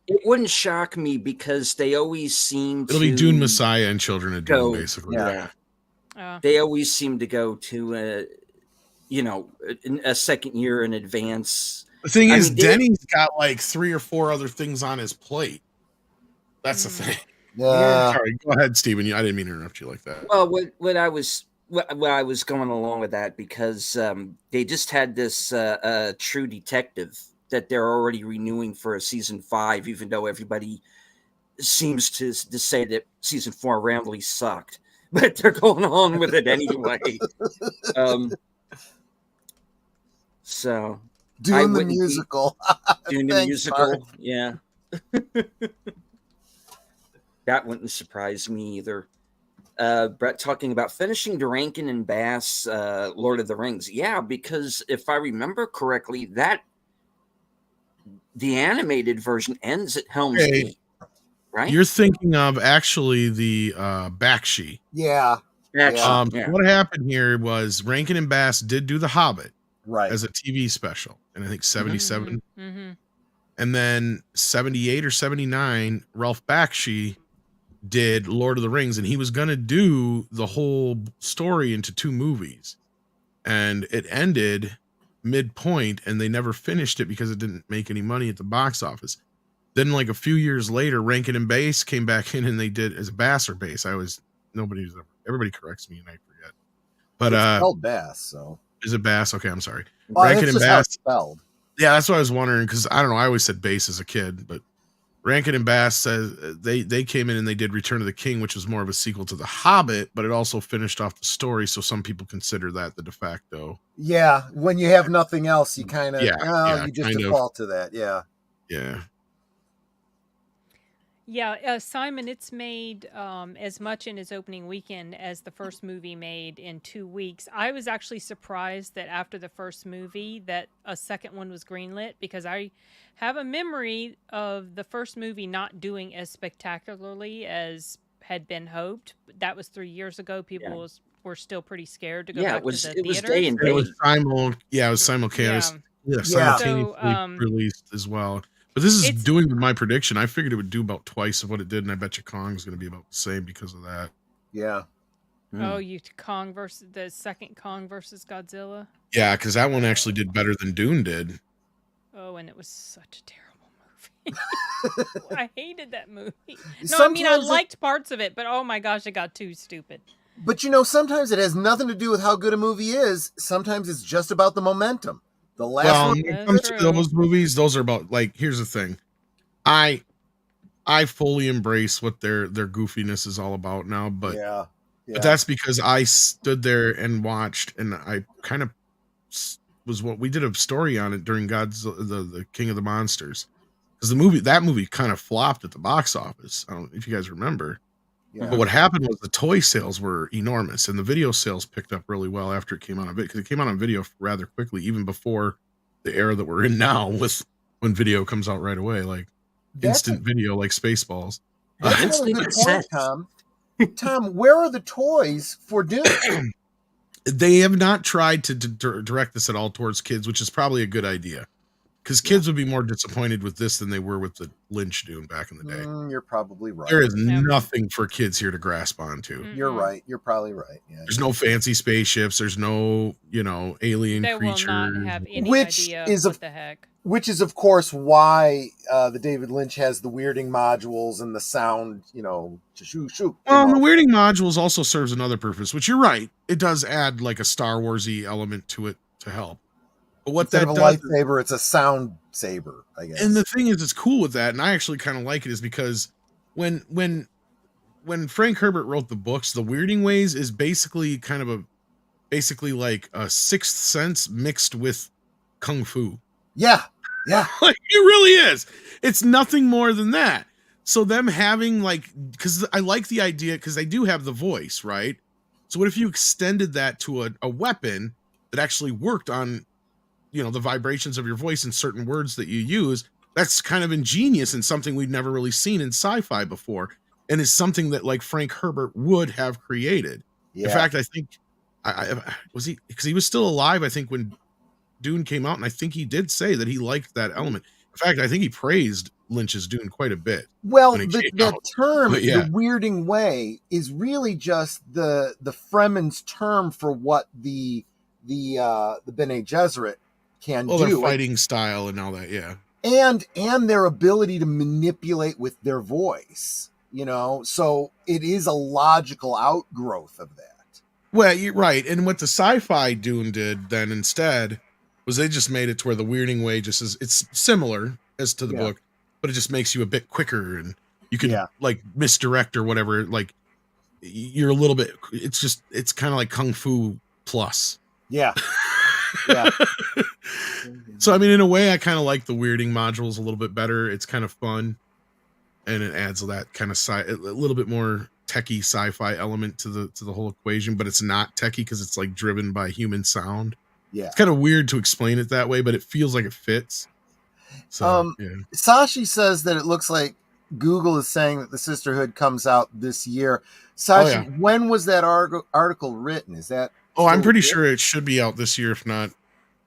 It wouldn't shock me because they always seem it'll be Dune Messiah and Children of Dune, basically. Yeah. They always seem to go to a second year in advance. The thing is, Denny's got 3 or 4 other things on his plate. That's the thing. Yeah. Sorry, go ahead, Steven. I didn't mean to interrupt you like that. Well, what I was going along with that because they just had this True Detective that they're already renewing for a season 5, even though everybody seems to say that season 4 roundly sucked, but they're going on with it anyway. So Doing the musical. Doing the musical, yeah. That wouldn't surprise me either. Brett talking about finishing the Rankin and Bass Lord of the Rings. Yeah, because if I remember correctly, that the animated version ends at Helm's Deep, right? You're thinking of actually the Bakshi. Yeah. What happened here was Rankin and Bass did do The Hobbit as a TV special, and I think 77. Mm-hmm. And then 78 or 79, Ralph Bakshi did Lord of the Rings, and he was going to do the whole story into 2 movies. And it ended midpoint, and they never finished it because it didn't make any money at the box office. Then a few years later, Rankin and Bass came back in and they did as Bass or Bass. Everybody corrects me and I forget. But it's spelled Bass, so. Is it Bass? Okay, I'm sorry. Rankin and Bass spelled. Yeah, that's what I was wondering, because I don't know. I always said Bass as a kid, but Rankin and Bass says they came in and they did Return of the King, which was more of a sequel to The Hobbit, but it also finished off the story, so some people consider that the de facto. Yeah, when you have nothing else, you kind of you just default to that. Yeah. Yeah. Yeah, Simon, it's made as much in his opening weekend as the first movie made in 2 weeks. I was actually surprised that after the first movie that a second one was greenlit, because I have a memory of the first movie not doing as spectacularly as had been hoped. That was 3 years ago. People were still pretty scared to go back to the theaters. It was day and date. It was simultaneous. Yeah, simultaneously released as well. But this is doing my prediction. I figured it would do about twice of what it did, and I bet you Kong's going to be about the same because of that. Yeah. Oh, Kong versus the second Kong versus Godzilla. Yeah, because that one actually did better than Dune did. Oh, and it was such a terrible movie. I hated that movie. No, Sometimes I liked parts of it, but oh my gosh, it got too stupid. But sometimes it has nothing to do with how good a movie is. Sometimes it's just about the momentum. The last one. When it comes to those movies, those are about, like, here's the thing. I fully embrace what their goofiness is all about now, but but that's because I stood there and watched, and I kind of was what we did a story on it during the King of the Monsters, because that movie kind of flopped at the box office. I don't know if you guys remember. Yeah. But what happened was the toy sales were enormous, and the video sales picked up really well after it came out on video, because it came out on video rather quickly, even before the era that we're in now, with when video comes out right away, like instant video, like Spaceballs. That's a good point, Tom. Tom, where are the toys for Dune? They have not tried to direct this at all towards kids, which is probably a good idea, because kids would be more disappointed with this than they were with the Lynch Dune back in the day. You're probably right. There is nothing for kids here to grasp onto. You're right. You're probably right. Yeah. There's no fancy spaceships. There's no, alien creatures. They will not have any idea what the heck. Which is, of course, why the David Lynch has the weirding modules and the sound, shoo. Well, the weirding modules also serves another purpose, which you're right. It does add like a Star Wars-y element to it to help. But what Instead that of a lightsaber, it's a sound saber, I guess. And the thing is, it's cool with that, and I actually kind of like it, is because when Frank Herbert wrote the books, the Weirding Ways is basically like a Sixth Sense mixed with Kung Fu. Yeah. Like, it really is. It's nothing more than that. So them having, because I like the idea, because they do have the voice, right? So what if you extended that to a weapon that actually worked on, the vibrations of your voice and certain words that you use? That's kind of ingenious and something we've never really seen in sci-fi before, and is something that, like, Frank Herbert would have created. Yeah. In fact, I think because he was still alive, I think, when Dune came out, and I think he did say that he liked that element. In fact, I think he praised Lynch's Dune quite a bit. Well, the term, the Weirding Way, is really just the Fremen's term for what the Bene Gesserit can do. Their fighting style and all that, yeah. And their ability to manipulate with their voice, so it is a logical outgrowth of that. Well, you're right. And what the sci-fi Dune did then instead was they just made it to where the Weirding Way it's similar as to the book, but it just makes you a bit quicker, and you can like misdirect or whatever. Like, you're a little bit, it's kind of like Kung Fu plus. Yeah. So, I mean, in a way, I kind of like the weirding modules a little bit better. It's kind of fun, and it adds that kind of a little bit more techie sci-fi element to the whole equation, but it's not techie because it's like driven by human sound. Yeah, it's kind of weird to explain it that way, but it feels like it fits. So, Sashi says that it looks like Google is saying that the Sisterhood comes out this year. Sashi, when was that article written? Is that? I'm pretty sure it should be out this year, if not.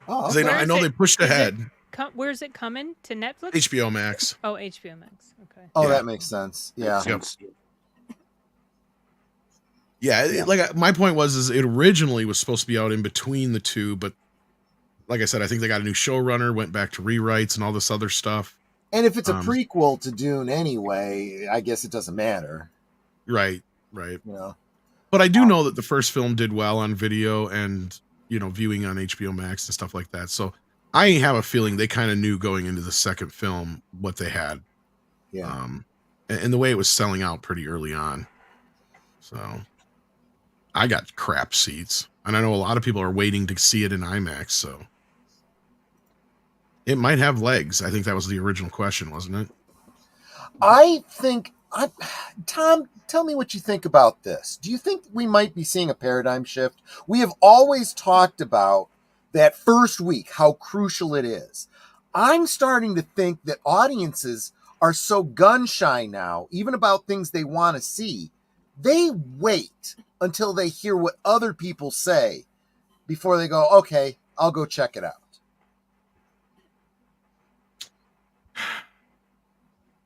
Oh, okay. I know they pushed ahead. Where's it coming? To Netflix? HBO Max. Oh, HBO Max. Okay. Oh, that makes sense. Yeah. Yeah, like my point is it originally was supposed to be out in between the two, but like I said, I think they got a new showrunner, went back to rewrites and all this other stuff. And if it's a prequel to Dune anyway, I guess it doesn't matter. Right. But I do know that the first film did well on video and, viewing on HBO Max and stuff like that. So I have a feeling they kind of knew going into the second film what they had. Yeah. And the way it was selling out pretty early on. So I got crap seats, and I know a lot of people are waiting to see it in IMAX. So it might have legs. I think that was the original question, wasn't it? I think, Tom, tell me what you think about this. Do you think we might be seeing a paradigm shift? We have always talked about that first week, how crucial it is. I'm starting to think that audiences are so gun shy now, even about things they want to see. They wait until they hear what other people say before they go, okay, I'll go check it out.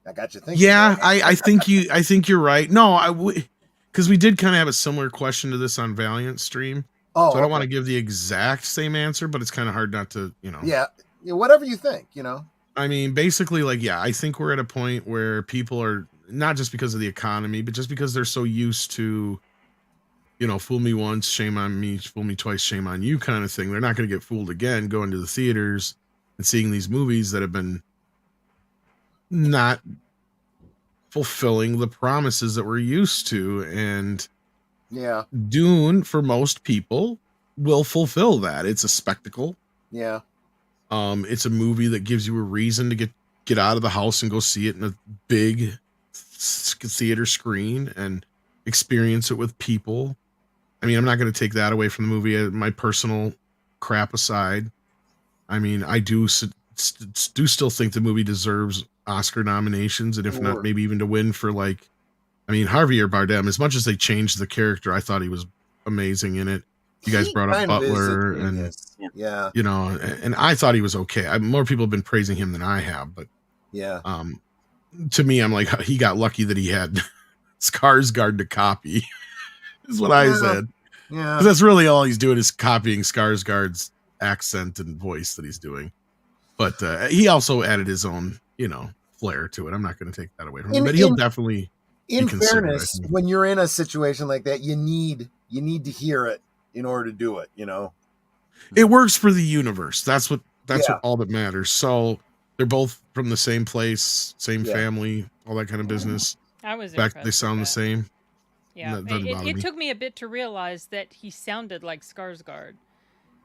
I got you thinking. Yeah, I think you're right. No, because we did kind of have a similar question to this on Valiant stream. Oh, so I don't want to give the exact same answer, but it's kind of hard not to, Yeah, whatever you think, I mean, basically, like, yeah, I think we're at a point where people are not just because of the economy, but just because they're so used to, fool me once, shame on me, fool me twice, shame on you kind of thing. They're not going to get fooled again going to the theaters and seeing these movies that have been not fulfilling the promises that we're used to. And Yeah, Dune, for most people, will fulfill that. It's a spectacle. yeah. It's a movie that gives you a reason to get out of the house and go see it in a big theater screen and experience it with people. I mean, I'm not going to take that away from the movie. My personal crap aside, I mean, I do still think the movie deserves Oscar nominations, and if not, maybe even to win for, like, I mean, Harvey or Bardem. As much as they changed the character, I thought he was amazing in it. You guys brought up Butler, and yeah, and I thought he was okay. More people have been praising him than I have, but yeah. To me, I'm like, he got lucky that he had Skarsgård to copy. Is what I said. Yeah, because that's really all he's doing is copying Skarsgård's accent and voice that he's doing. But he also added his own, flair to it. I'm not going to take that away from him, but he'll definitely. In fairness, when you're in a situation like that, you need to hear it in order to do it. It works for the universe. That's what all that matters. So they're both from the same place, same family, all that kind of business. I was in fact, impressed they sound the same. Yeah, it took me a bit to realize that he sounded like Skarsgård.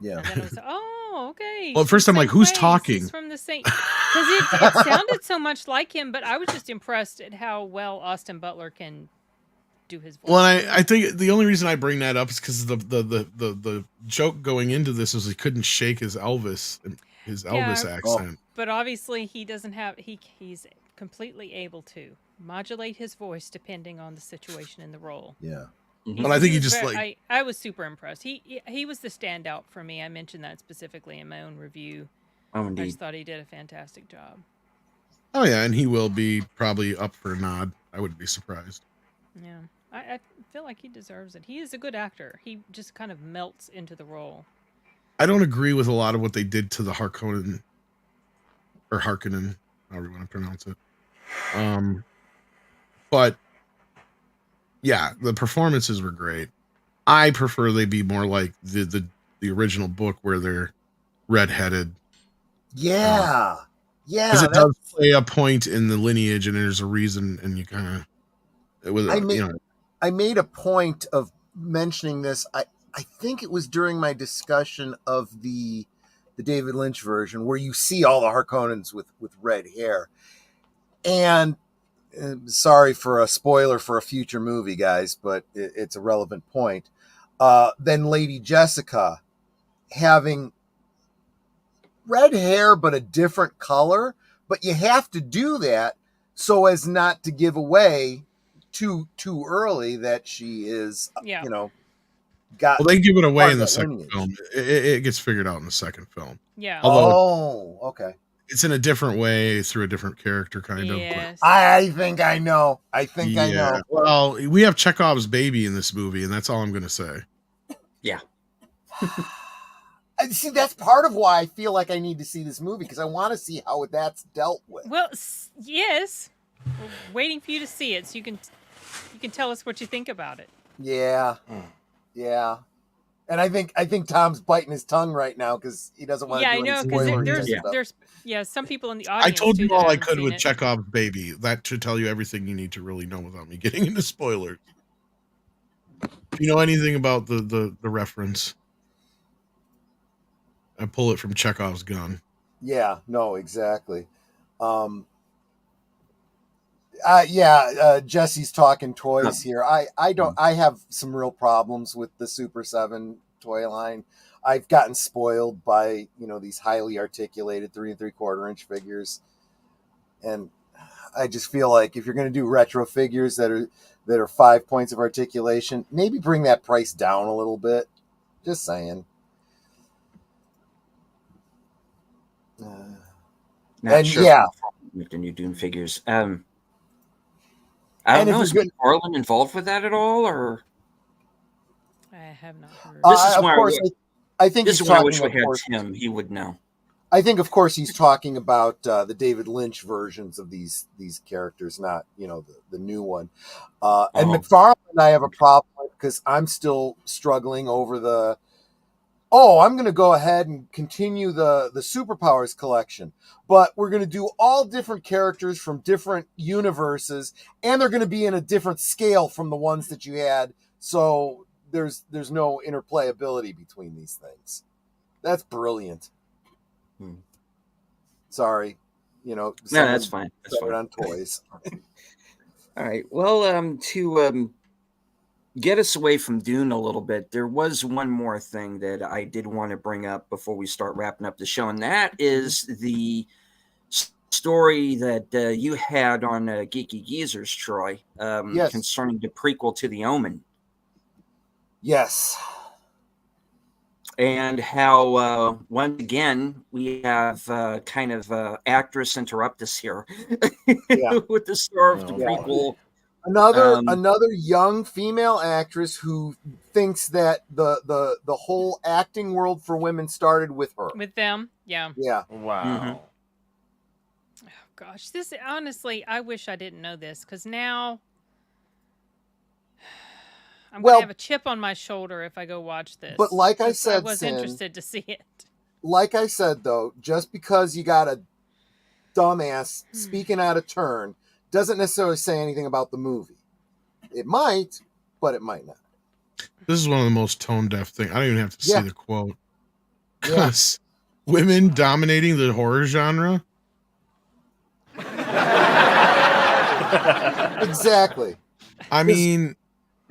Yeah. And then I was like, oh, okay. Well, at first I'm like, who's talking? He's from the same. Because it sounded so much like him, but I was just impressed at how well Austin Butler can do his voice. Well, I think the only reason I bring that up is because the joke going into this was he couldn't shake his Elvis accent. But obviously he doesn't have he's completely able to modulate his voice depending on the situation and the role. Yeah. But I think he just I was super impressed. He was the standout for me. I mentioned that specifically in my own review. Oh, indeed. I just thought he did a fantastic job. Oh yeah, and he will be probably up for a nod. I wouldn't be surprised. Yeah, I feel like he deserves it. He is a good actor. He just kind of melts into the role. I don't agree with a lot of what they did to the Harkonnen, or Harkonnen, however you want to pronounce it. But yeah, the performances were great. I prefer they be more like the original book where they're redheaded. Yeah. Because it does play a point in the lineage, and there's a reason, and you kind of. I made a point of mentioning this. I think it was during my discussion of the David Lynch version where you see all the Harkonnens with red hair. And sorry for a spoiler for a future movie, guys, but it's a relevant point. Then Lady Jessica having red hair but a different color, but you have to do that so as not to give away too early that she is got. Well, they give it away in the second film. It gets figured out in the second film. Yeah. Although, okay. It's in a different way through a different character, kind of. But I think I know. I know. Well, we have Chekhov's baby in this movie, and that's all I'm going to say. Yeah. See, that's part of why I feel like I need to see this movie, because I want to see how that's dealt with. Well, yes. We're waiting for you to see it so you can tell us what you think about it. Yeah. Yeah. And I think Tom's biting his tongue right now because he doesn't want to do any spoilers. Yeah, I know, because there's some people in the audience. I told you all I could with Chekhov's baby. That should tell you everything you need to really know without me getting into spoilers. If you know anything about the reference, I pull it from Chekhov's gun. Yeah, no, exactly. Jesse's talking toys here. I have some real problems with the Super 7 toy line. I've gotten spoiled by, these highly articulated 3 3/4 inch figures. And I just feel like if you're going to do retro figures that are 5 points of articulation, maybe bring that price down a little bit. Just saying. Not sure with the new Dune figures. I don't And if know. you're Is good, McFarlane involved with that at all, or I have not heard. this is of where course, I think this he's is when I talking. wish we Of had course, Tim. He would know. I think, of course, he's talking about the David Lynch versions of these characters, not the new one. And McFarlane, I have a problem with because I'm still struggling over the. Oh, I'm going to go ahead and continue the superpowers collection, but we're going to do all different characters from different universes, and they're going to be in a different scale from the ones that you had. So there's no interplayability between these things. That's brilliant. Sorry, No, that's fine. That's fine. On toys. All right. Well, to get us away from Dune a little bit, there was one more thing that I did want to bring up before we start wrapping up the show, and that is the story that you had on Geeky Geezers, Troy, Yes. concerning the prequel to The Omen. Yes. And how, once again, we have kind of actress interrupt us here with the star of the prequel. Another young female actress who thinks that the whole acting world for women started with her. With them, yeah. Yeah. Wow. Mm-hmm. Oh gosh, this honestly, I wish I didn't know this because now I'm gonna have a chip on my shoulder if I go watch this. But like I said, I was interested to see it. Like I said, though, just because you got a dumbass speaking out of turn doesn't necessarily say anything about the movie. It might, but it might not. This is one of the most tone deaf things. I don't even have to see the quote. Because women dominating the horror genre. Exactly. I mean,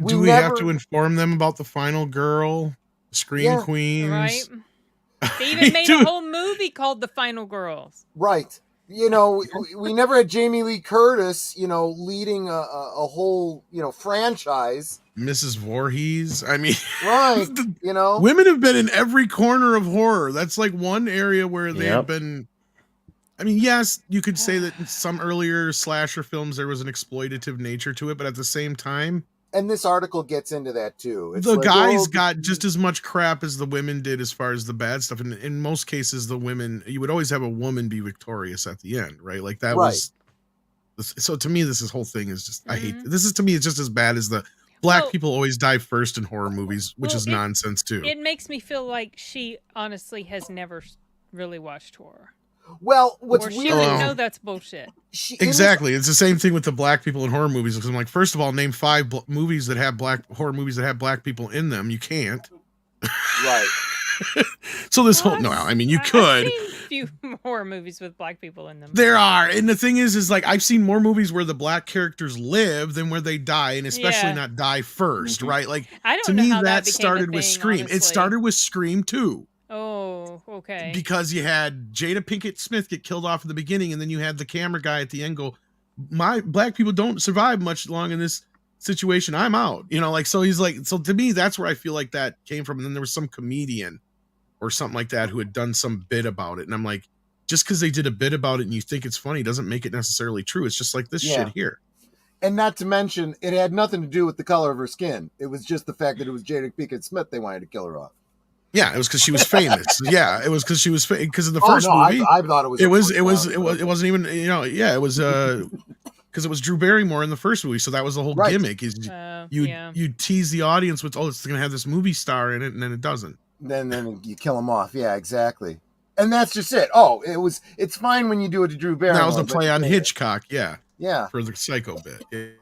do we have to inform them about the final girl, Scream Queens? Right. They even made a whole movie called The Final Girls. Right. We never had Jamie Lee Curtis, leading a whole, franchise. Mrs. Voorhees. I mean, right. Women have been in every corner of horror. That's like one area where they have been. I mean, yes, you could say that in some earlier slasher films there was an exploitative nature to it, but at the same time. And this article gets into that too. It's the guys got just as much crap as the women did as far as the bad stuff. And in most cases, the women, you would always have a woman be victorious at the end, right? Like that was. So to me, this whole thing is just, I hate this. Is to me, it's just as bad as the black people always die first in horror movies, which is nonsense too. It makes me feel like she honestly has never really watched horror. Well, what's or weird? She would know that's bullshit. Exactly, it's the same thing with the black people in horror movies. Because I'm like, first of all, name 5 movies that have horror movies that have black people in them. You can't. Right. So this whole I mean, you could. I've seen a few horror movies with black people in them. There are, and the thing is like I've seen more movies where the black characters live than where they die, and especially not die first, right? Like I don't to know me, how that became started a with thing, Scream. honestly. It started with Scream 2. Oh, okay. Because you had Jada Pinkett Smith get killed off at the beginning, and then you had the camera guy at the end go, "My black people don't survive much long in this situation. I'm out." So he's like, so to me, that's where I feel like that came from. And then there was some comedian or something like that who had done some bit about it, and I'm like, just because they did a bit about it and you think it's funny doesn't make it necessarily true. It's just like this shit here. And not to mention, it had nothing to do with the color of her skin. It was just the fact that it was Jada Pinkett Smith they wanted to kill her off. Yeah, it was because she was famous. Yeah, it was because she was because of the first movie. I thought it was. It wasn't even it was because it was Drew Barrymore in the first movie, so that was the whole gimmick. Is you tease the audience with it's going to have this movie star in it, and then it doesn't. Then you kill him off. Yeah, exactly. And that's just it. Oh, it's fine when you do it to Drew Barrymore. That was the play on Hitchcock. Yeah. For the psycho bit.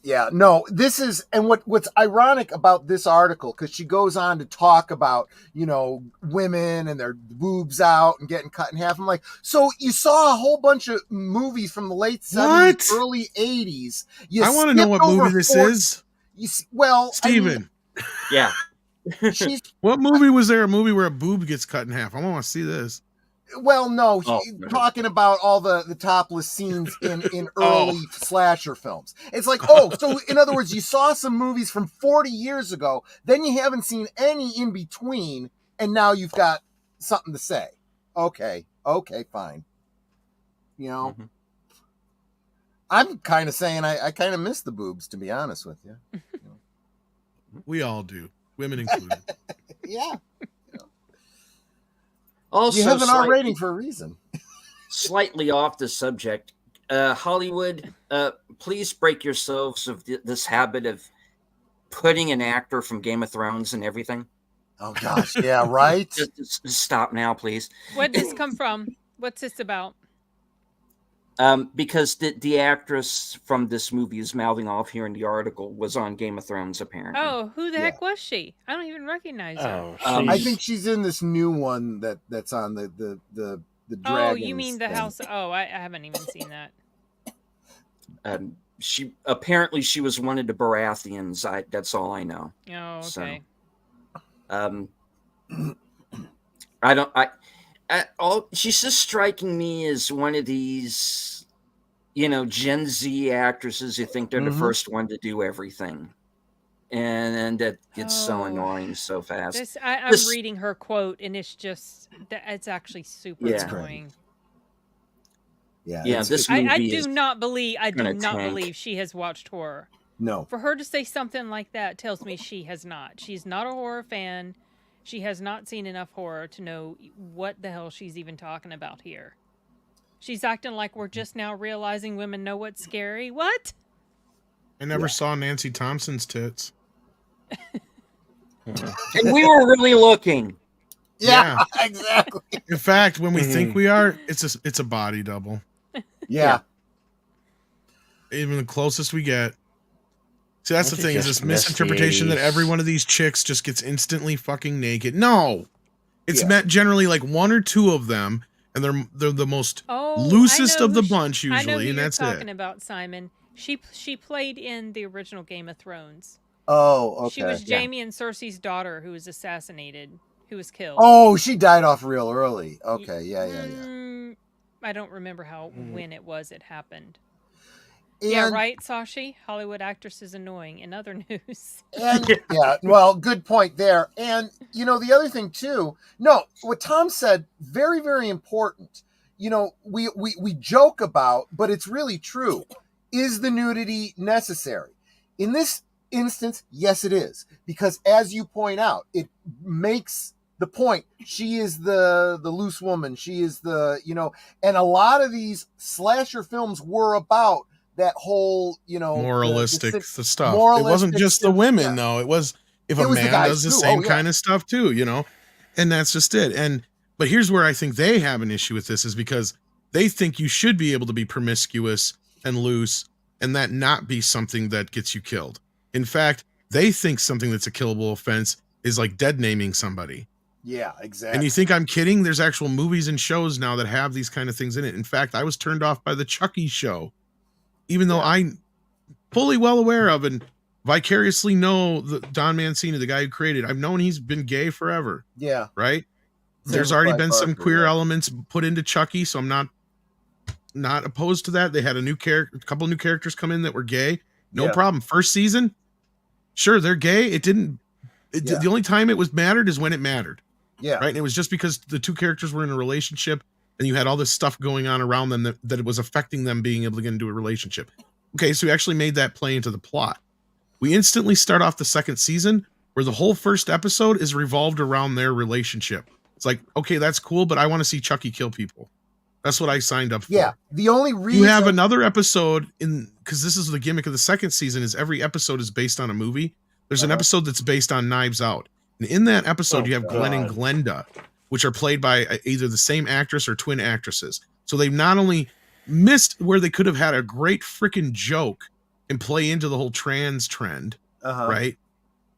Yeah, no, this is, and what's ironic about this article, because she goes on to talk about, women and their boobs out and getting cut in half. I'm like, so you saw a whole bunch of movies from the late 70s, early 80s. I want to know what movie this is. Steven. Yeah. What movie was there? A movie where a boob gets cut in half? I want to see this. Well, no, talking about all the topless scenes in early slasher films. It's like, so in other words, you saw some movies from 40 years ago, then you haven't seen any in between, and now you've got something to say. Okay, fine. I'm kind of saying I kind of miss the boobs, to be honest with you. We all do, women included. Yeah. Also, you have an R rating for a reason. Slightly off the subject, Hollywood, please break yourselves of this habit of putting an actor from Game of Thrones and everything. Oh gosh, yeah, right. Just stop now, please. Where'd this come from? What's this about? Because the actress from this movie is mouthing off here in the article was on Game of Thrones, apparently. Oh, who the heck was she? I don't even recognize her. I think she's in this new one that's on the dragons. Oh, you mean the house? Oh, I haven't even seen that. She apparently she was one of the Baratheons. That's all I know. Oh, okay. So, she's just striking me as one of these, Gen Z actresses who think they're the first one to do everything. And that gets so annoying so fast. I'm reading her quote, and it's actually super annoying. Yeah. This movie I do not believe she has watched horror. No. For her to say something like that tells me she has not. She's not a horror fan. She has not seen enough horror to know what the hell she's even talking about here. She's acting like we're just now realizing women know what's scary. What? I never saw Nancy Thompson's tits. And we were really looking. Yeah. Exactly. In fact, when we think we are, it's a body double. Yeah. Even the closest we get. See, that's the thing, is this misinterpretation that every one of these chicks just gets instantly fucking naked. No. It's meant generally like one or two of them, and they're the most loosest of the bunch usually, and that's it. Talking about Simon. She played in the original Game of Thrones. Oh, okay. She was Jaime and Cersei's daughter who was assassinated, who was killed. Oh, she died off real early. Okay, yeah. I don't remember when it happened. And, yeah, right, Sashi? Hollywood actress is annoying. In other news. Well, good point there. And, the other thing, too, what Tom said, very, very important. We joke about, but it's really true. Is the nudity necessary? In this instance, yes, it is. Because as you point out, it makes the point. She is the loose woman. She is and a lot of these slasher films were about that whole, moralistic stuff. It wasn't just the women, though. It was a man does the same kind of stuff too, and that's just it. But here's where I think they have an issue with this, is because they think you should be able to be promiscuous and loose and that not be something that gets you killed. In fact, they think something that's a killable offense is like dead naming somebody. Yeah, exactly. And you think I'm kidding? There's actual movies and shows now that have these kind of things in it. In fact, I was turned off by the Chucky show, even though I'm fully well aware of and vicariously know the Don Mancini, the guy who created, I've known he's been gay forever. Yeah. Right? There's already been some queer elements put into Chucky, so I'm not opposed to that. They had a couple new characters come in that were gay. No problem. First season, sure, they're gay. The only time it was mattered is when it mattered. Yeah. Right. And it was just because the two characters were in a relationship and you had all this stuff going on around them that it was affecting them being able to get into a relationship. Okay. So we actually made that play into the plot. We instantly start off the second season where the whole first episode is revolved around their relationship. It's like, okay, that's cool, but I want to see Chucky kill people. That's what I signed up for. Yeah. The only reason you have another episode because this is the gimmick of the second season, is every episode is based on a movie. There's an episode that's based on Knives Out. And in that episode, you have Glenn and Glenda, which are played by either the same actress or twin actresses. So they've not only missed where they could have had a great freaking joke and play into the whole trans trend, right?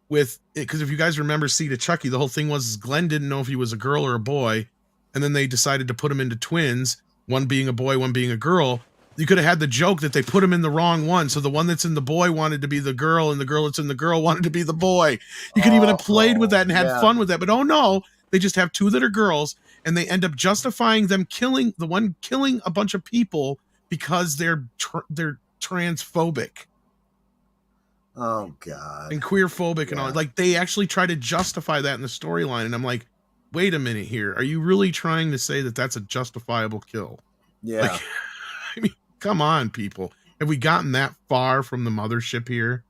Because if you guys remember Seed of Chucky, the whole thing was Glenn didn't know if he was a girl or a boy. And then they decided to put him into twins, one being a boy, one being a girl. You could have had the joke that they put him in the wrong one. So the one that's in the boy wanted to be the girl, and the girl that's in the girl wanted to be the boy. You could even have played with that and had fun with that. But oh no, they just have two that are girls, and they end up justifying them killing a bunch of people because they're transphobic. Oh God. And queerphobic and all. Like, they actually try to justify that in the storyline, and I'm like, wait a minute here. Are you really trying to say that that's a justifiable kill? Yeah. I mean, come on, people. Have we gotten that far from the mothership here?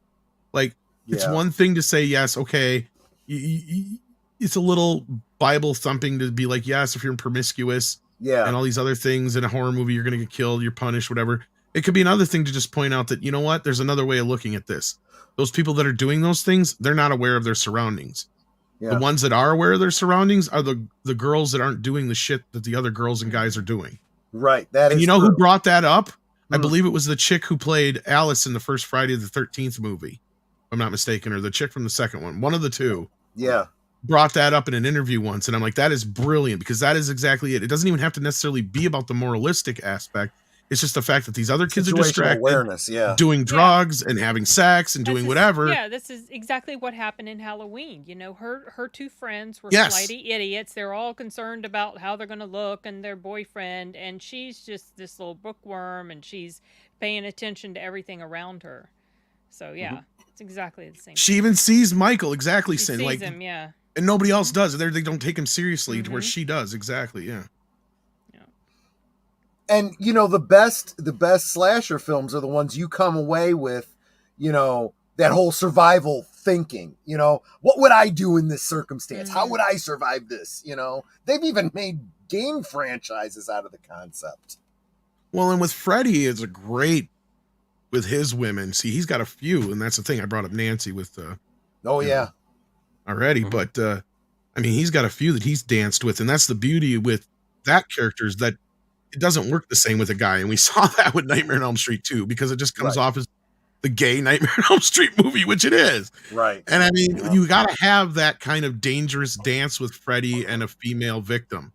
Like, it's Yeah. one thing to say, yes, okay, it's a little Bible thumping to be like, yes, if you're promiscuous Yeah. and all these other things in a horror movie, you're going to get killed, you're punished, whatever. It could be another thing to just point out that, you know what, there's another way of looking at this. Those people that are doing those things, they're not aware of their surroundings. Yeah. The ones that are aware of their surroundings are the girls that aren't doing the shit that the other girls and guys are doing. Right. That And is you know true. who brought that up? I Hmm. believe it was the chick who played Alice in the first Friday the 13th movie, if I'm not mistaken, or the chick from the second one. One of the two Yeah. brought that up in an interview once, and I'm like, that is brilliant, because that is exactly it. It doesn't even have to necessarily be about the moralistic aspect. It's just the fact that these other kids are Situational distracted, awareness. Yeah. doing drugs and having sex and doing whatever. Yeah, this is exactly what happened in Halloween. You know, her two friends were Yes. flighty idiots. They're all concerned about how they're going to look and their boyfriend, and she's just this little bookworm, and she's paying attention to everything around her. So yeah, it's exactly the same. She even sees Michael exactly She saying sees like him, yeah. and nobody else does. They don't take him seriously to where she does. Exactly, yeah. And you know, the best slasher films are the ones you come away with, you know, that whole survival thinking. You know, what would I do in this circumstance? How would I survive this? You know, they've even made game franchises out of the concept. Well, and with Freddy, it's a great with his women. See, he's got a few, and that's the thing. I brought up Nancy with already, but I mean, he's got a few that he's danced with, and that's the beauty with that character is that it doesn't work the same with a guy, and we saw that with Nightmare on Elm Street too, because it just comes off as the gay Nightmare on Elm Street movie, which it is. Right. And I mean, you got to have that kind of dangerous dance with Freddy and a female victim.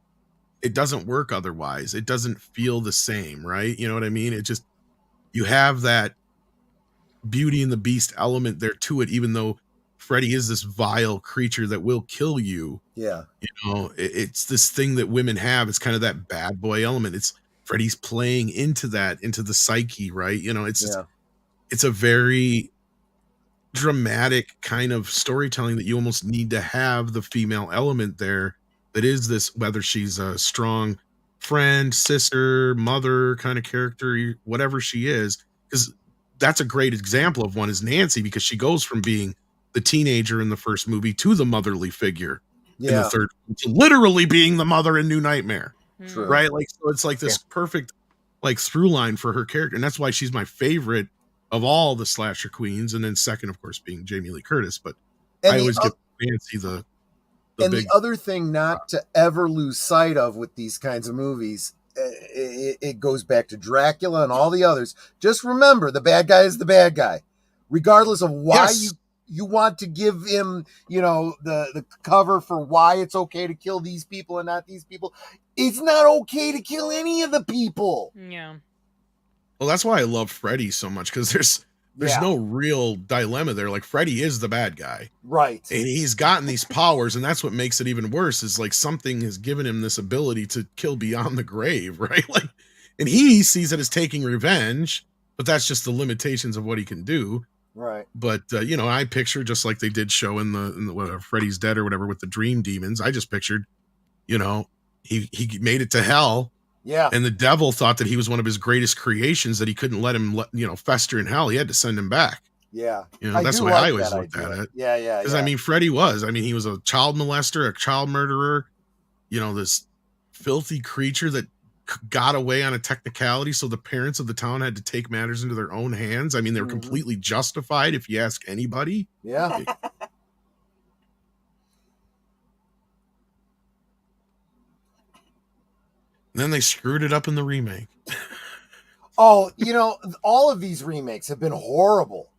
It doesn't work otherwise. It doesn't feel the same, right? You know what I mean? It just, you have that Beauty and the Beast element there to it, even though Freddy is this vile creature that will kill you. Yeah. You know, it's this thing that women have. It's kind of that bad boy element. It's Freddy's playing into that, into the psyche, right? You know, it's just, it's a very dramatic kind of storytelling that you almost need to have the female element there. That is this, whether she's a strong friend, sister, mother kind of character, whatever she is, because that's a great example of one is Nancy, because she goes from being the teenager in the first movie to the motherly figure in the third, to literally being the mother in New Nightmare. True. Right? Like, so it's like this perfect like through line for her character, and that's why she's my favorite of all the slasher queens, and then second, of course, being Jamie Lee Curtis. But I always give Nancy the the other thing not to ever lose sight of with these kinds of movies, it goes back to Dracula and all the others. Just remember, the bad guy is the bad guy, regardless of why you want to give him, you know, the cover for why it's okay to kill these people and not these people. It's not okay to kill any of the people. Yeah. Well, that's why I love Freddy so much, because there's no real dilemma there. Like, Freddy is the bad guy. Right. And he's gotten these powers, and that's what makes it even worse, is like something has given him this ability to kill beyond the grave, right? Like, and he sees it as taking revenge, but that's just the limitations of what he can do. Right. But, you know, I picture, just like they did show in the whatever, Freddy's Dead or whatever with the dream demons, I just pictured, you know, he made it to hell. Yeah. And the devil thought that he was one of his greatest creations, that he couldn't let him, fester in hell. He had to send him back. Yeah. You know, that's the way I always looked at it. Yeah. Because, I mean, Freddy was. I mean, he was a child molester, a child murderer, you know, this filthy creature that got away on a technicality. So the parents of the town had to take matters into their own hands. I mean, they were completely justified if you ask anybody. Yeah. Then they screwed it up in the remake. Oh, you know, all of these remakes have been horrible.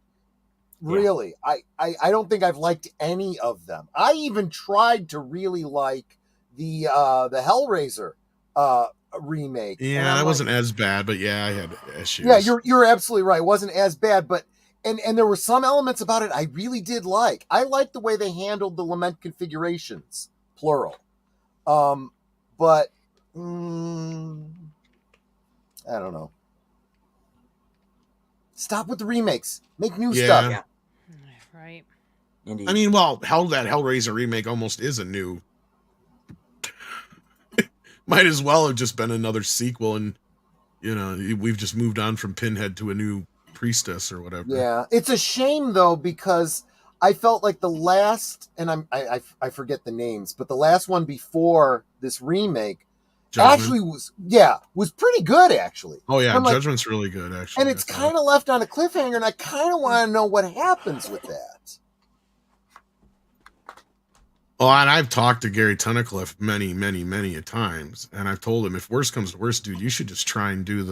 Really. I don't think I've liked any of them. I even tried to really like the Hellraiser remake. Yeah, that wasn't as bad, but yeah, I had issues. Yeah, you're absolutely right. It wasn't as bad, but and there were some elements about it I really did like. I liked the way they handled the lament configurations, plural. But I don't know. Stop with the remakes. Make new stuff. Yeah. Right. Indeed. I mean, well, that Hellraiser remake almost is a new. Might as well have just been another sequel, and you know, we've just moved on from Pinhead to a new priestess or whatever. Yeah, it's a shame though, because I felt like the last, and I forget the names, but the last one before this remake Judgment. actually was pretty good actually. Oh yeah, I'm like, Judgment's really good actually. and it's kind of left on a cliffhanger, and I kind of want to know what happens with that. Well, and I've talked to Gary Tunnicliffe many a times, and I've told him, if worse comes to worse, dude, you should just try and do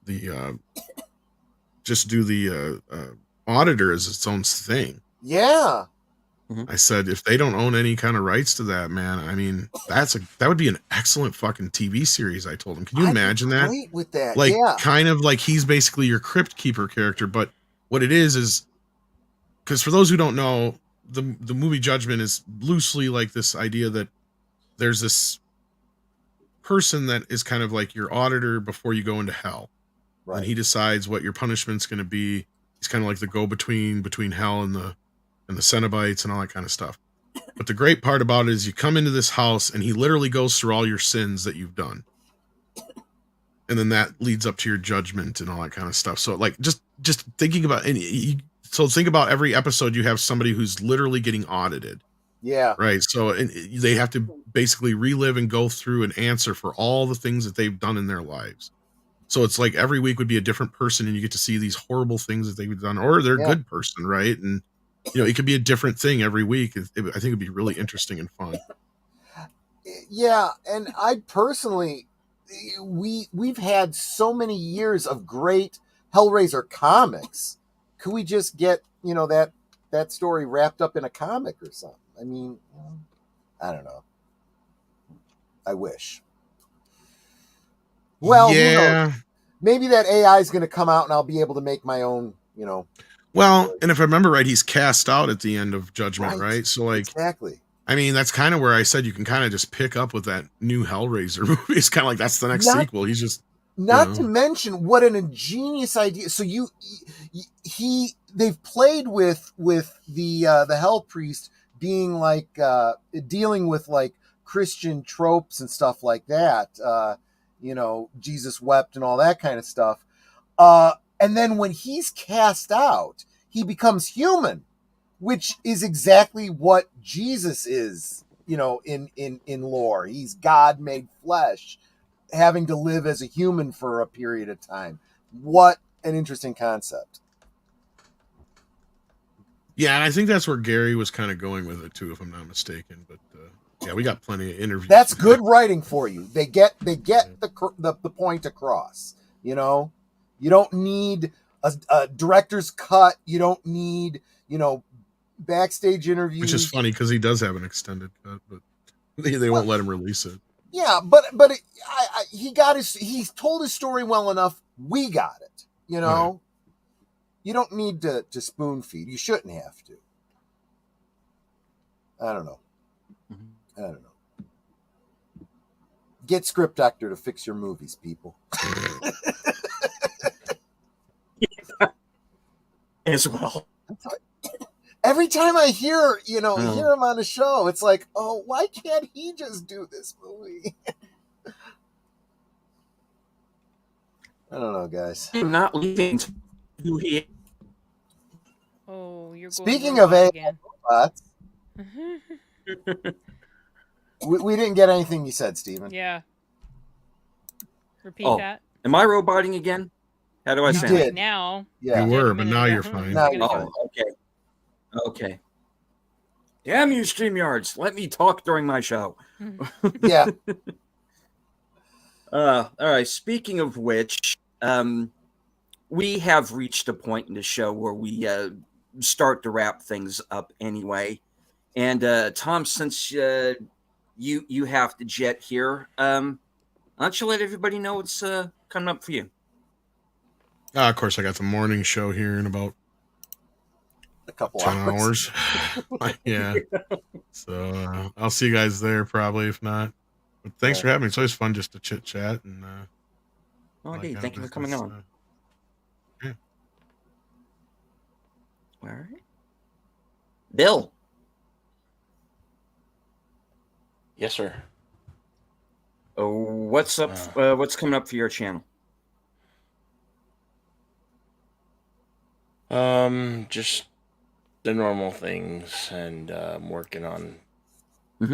the auditor as its own thing. Yeah. I said, if they don't own any kind of rights to that, man, I mean, that would be an excellent fucking TV series. I told him. Can you imagine that? Great with that. Like, yeah. kind of like he's basically your crypt keeper character, but what it is because for those who don't know, the movie Judgment is loosely like this idea that there's this person that is kind of like your auditor before you go into hell. Right. And he decides what your punishment's going to be. He's kind of like the go-between between hell and the Cenobites and all that kind of stuff. But the great part about it is you come into this house and he literally goes through all your sins that you've done. And then that leads up to your judgment and all that kind of stuff. So like just thinking about so think about every episode you have somebody who's literally getting audited. Yeah. Right. So they have to basically relive and go through and answer for all the things that they've done in their lives. So it's like every week would be a different person and you get to see these horrible things that they've done, or they're a good person. Right. And, you know, it could be a different thing every week. I think it'd be really interesting and fun. Yeah. And I personally, we've had so many years of great Hellraiser comics. Could we just get, you know, that story wrapped up in a comic or something? I mean, I don't know. I wish. Well, yeah. Who knows? Maybe that AI is going to come out and I'll be able to make my own, you know. Well, and if I remember right, he's cast out at the end of Judgment, right? So like, exactly. I mean, that's kind of where I said you can kind of just pick up with that new Hellraiser movie. It's kind of like that's the next sequel. He's just not to mention what an ingenious idea. So they've played with the Hell Priest being like dealing with like Christian tropes and stuff like that. You know, Jesus wept and all that kind of stuff. And then when he's cast out, he becomes human, which is exactly what Jesus is, you know, in lore. He's God made flesh, having to live as a human for a period of time. What an interesting concept. Yeah, and I think that's where Gary was kind of going with it too, if I'm not mistaken. But yeah, we got plenty of interviews. That's good writing for you. They get the point across. You know, you don't need a director's cut. You don't need, you know, backstage interviews. Which is funny because he does have an extended cut, but they won't let him release it. Yeah, but he told his story well enough. We got it. You know, right. You don't need to spoon feed. You shouldn't have to. I don't know. I don't know. Get Script Doctor to fix your movies, people. As well. Every time I hear him on a show, it's like, oh, why can't he just do this movie? I don't know, guys. I'm not leaving who he. Oh, you're going speaking of AI robots. We didn't get anything you said, Steven. Yeah. Repeat that. Am I roboting again? How do I sound? Right now. Yeah. You were, but now you're fine. Okay. Damn you, StreamYards. Let me talk during my show. Yeah. All right. Speaking of which, we have reached a point in the show where we start to wrap things up anyway. And Tom, since you have to jet here, why don't you let everybody know what's coming up for you? Of course, I got the morning show here in about a couple 10 hours. Yeah. So I'll see you guys there probably, if not. But thanks for having me. It's always fun just to chit chat and. Hey, thank you for coming on. Yeah. All right, Bill. Yes, sir. Oh, what's up? What's coming up for your channel? Just the normal things, and I'm working on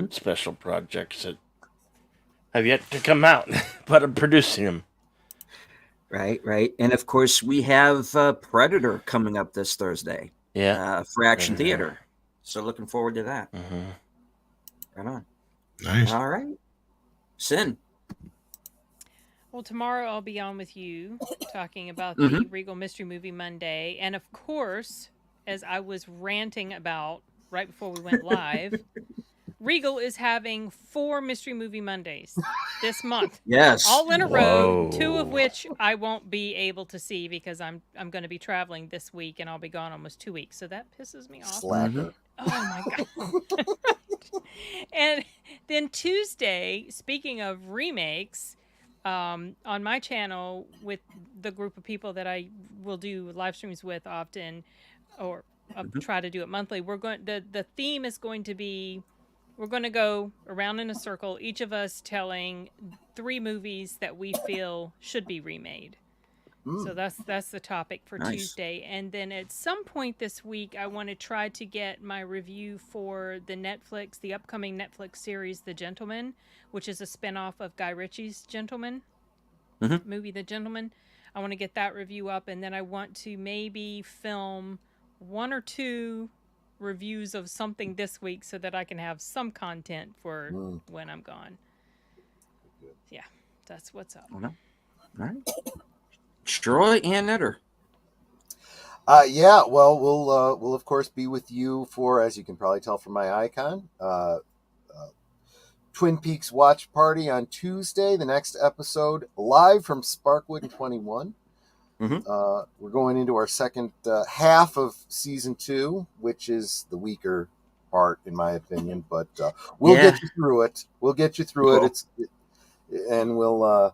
special projects that have yet to come out, but I'm producing them. Right. And of course, we have Predator coming up this Thursday. Yeah. For Action Predator. Theater. So looking forward to that. Right on. Nice. All right. Sin. Well, tomorrow I'll be on with you talking about the Regal Mystery Movie Monday. And of course, as I was ranting about right before we went live, Regal is having 4 Mystery Movie Mondays this month. Yes. All in a row, 2 of which I won't be able to see because I'm going to be traveling this week and I'll be gone almost 2 weeks. So that pisses me off. Slacker. Oh my god. And then Tuesday, speaking of remakes, on my channel with the group of people that I will do live streams with often, or try to do it monthly, the theme is going to be, we're going to go around in a circle, each of us telling 3 movies that we feel should be remade. So that's the topic for Tuesday. And then at some point this week, I want to try to get my review for the upcoming Netflix series, The Gentleman, which is a spinoff of Guy Ritchie's Gentleman movie, The Gentleman. I want to get that review up, and then I want to maybe film 1 or 2 reviews of something this week so that I can have some content for when I'm gone. Yeah, that's what's up. All right. Troy and Netter. Yeah, well, we'll of course be with you for, as you can probably tell from my icon, Twin Peaks watch party on Tuesday. The next episode live from Sparkwood 21. We're going into our second half of season 2, which is the weaker part in my opinion, but we'll get you through it. We'll get you through it. And we'll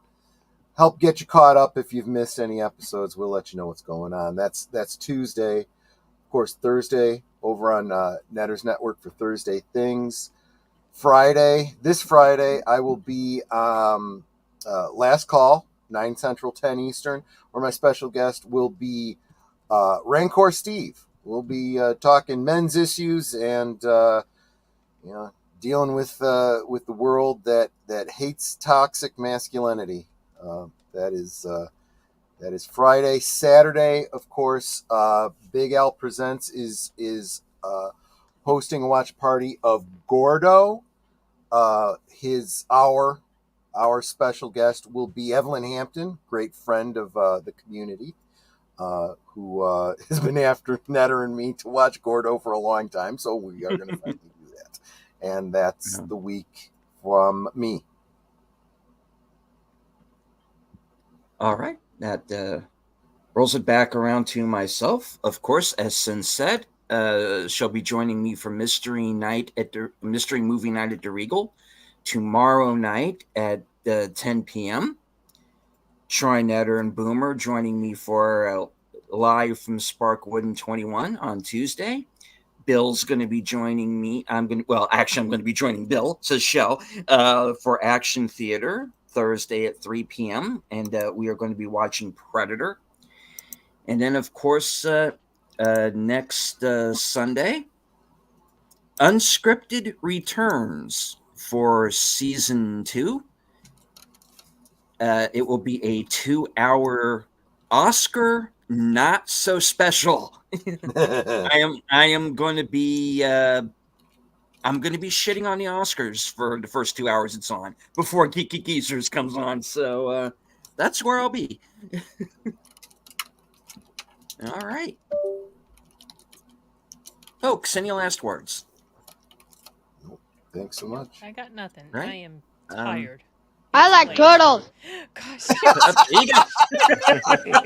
help get you caught up if you've missed any episodes. We'll let you know what's going on. That's Tuesday. Of course, Thursday over on Netter's Network for Thursday Things. This Friday, I will be Last Call, 9 Central, 10 Eastern, where my special guest will be Rancor Steve. We'll be talking men's issues and dealing with the world that hates toxic masculinity. That is Friday. Saturday, of course, Big Al Presents is hosting a watch party of Gordo. Our special guest will be Evelyn Hampton, great friend of the community, who has been after Netter and me to watch Gordo for a long time. So we are going to finally do that. And that's the week from me. All right. That rolls it back around to myself. Of course, as Sin said, she'll be joining me for Mystery Movie Night at the Regal tomorrow night at 10 p.m. Troy, Netter, and Boomer joining me for live from Sparkwood and 21 on Tuesday. Bill's going to be joining me. I'm going to be joining Bill, says Shell, for Action Theater Thursday at 3 p.m. And we are going to be watching Predator. And then, of course, next Sunday, Unscripted returns for season 2. It will be a 2-hour Oscar not so special. I am going to be I'm going to be shitting on the Oscars for the first 2 hours it's on before Geeky Geezers comes on. So that's where I'll be. All right. Folks, any last words? Thanks so much. I got nothing. Right? I am tired. I like turtles. Gosh, There you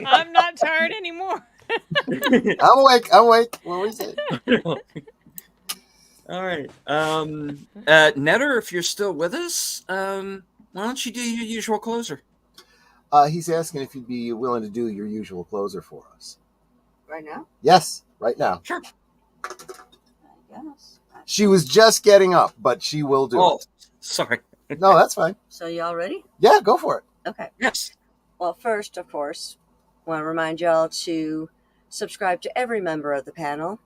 I'm not tired anymore. I'm awake. What was it? All right. Netter, if you're still with us, why don't you do your usual closer? He's asking if you'd be willing to do your usual closer for us. Right now? Yes, right now. Sure. I guess. She was just getting up, but she will do it. Sorry. No, that's fine. So y'all ready? Yeah, go for it. Okay. Yes. Well, first, of course, want to remind y'all to subscribe to every member of the panel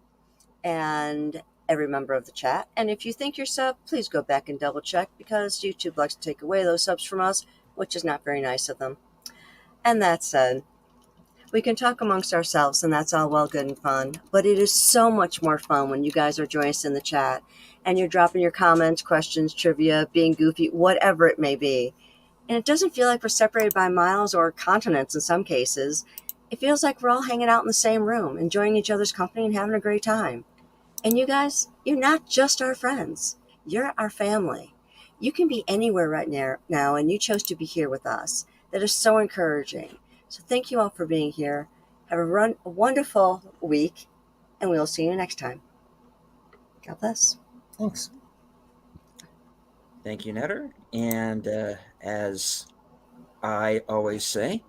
and every member of the chat. And if you think you're sub, please go back and double check, because YouTube likes to take away those subs from us, which is not very nice of them. And that said, we can talk amongst ourselves, and that's all well, good, and fun. But it is so much more fun when you guys are joining us in the chat and you're dropping your comments, questions, trivia, being goofy, whatever it may be. And it doesn't feel like we're separated by miles or continents in some cases. It feels like we're all hanging out in the same room, enjoying each other's company and having a great time. And you guys, you're not just our friends. You're our family. You can be anywhere right now, and you chose to be here with us. That is so encouraging. So thank you all for being here. Have a wonderful week, and we will see you next time. God bless. Thanks. Thank you, Netter. And as I always say,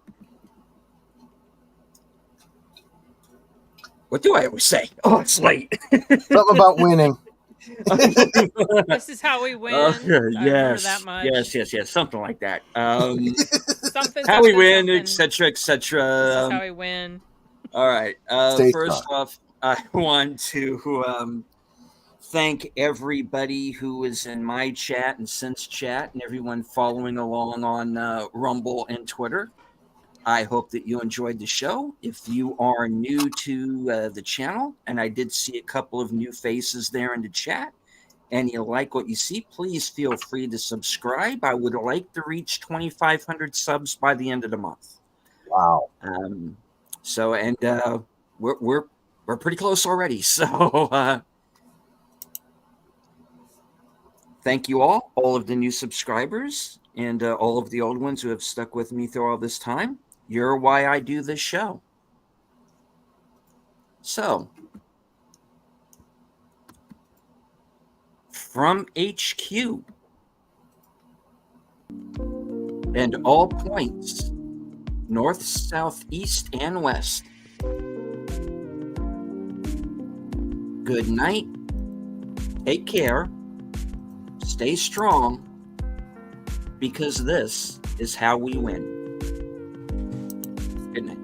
what do I always say? Oh, it's late. Something about winning. This is how we win. Yes, that much. yes, something like that. Something, how we win, something. etc., etc. This is how we win. All right. Stay First strong. off, I want to thank everybody who was in my chat and since chat, and everyone following along on Rumble and Twitter. I hope that you enjoyed the show. If you are new to the channel, and I did see a couple of new faces there in the chat, and you like what you see, please feel free to subscribe. I would like to reach 2,500 subs by the end of the month. Wow. So, and we're pretty close already. So, thank you all of the new subscribers, and all of the old ones who have stuck with me through all this time. You're why I do this show. So, from HQ and all points, north, south, east, and west, good night, take care, stay strong, because this is how we win. Good night.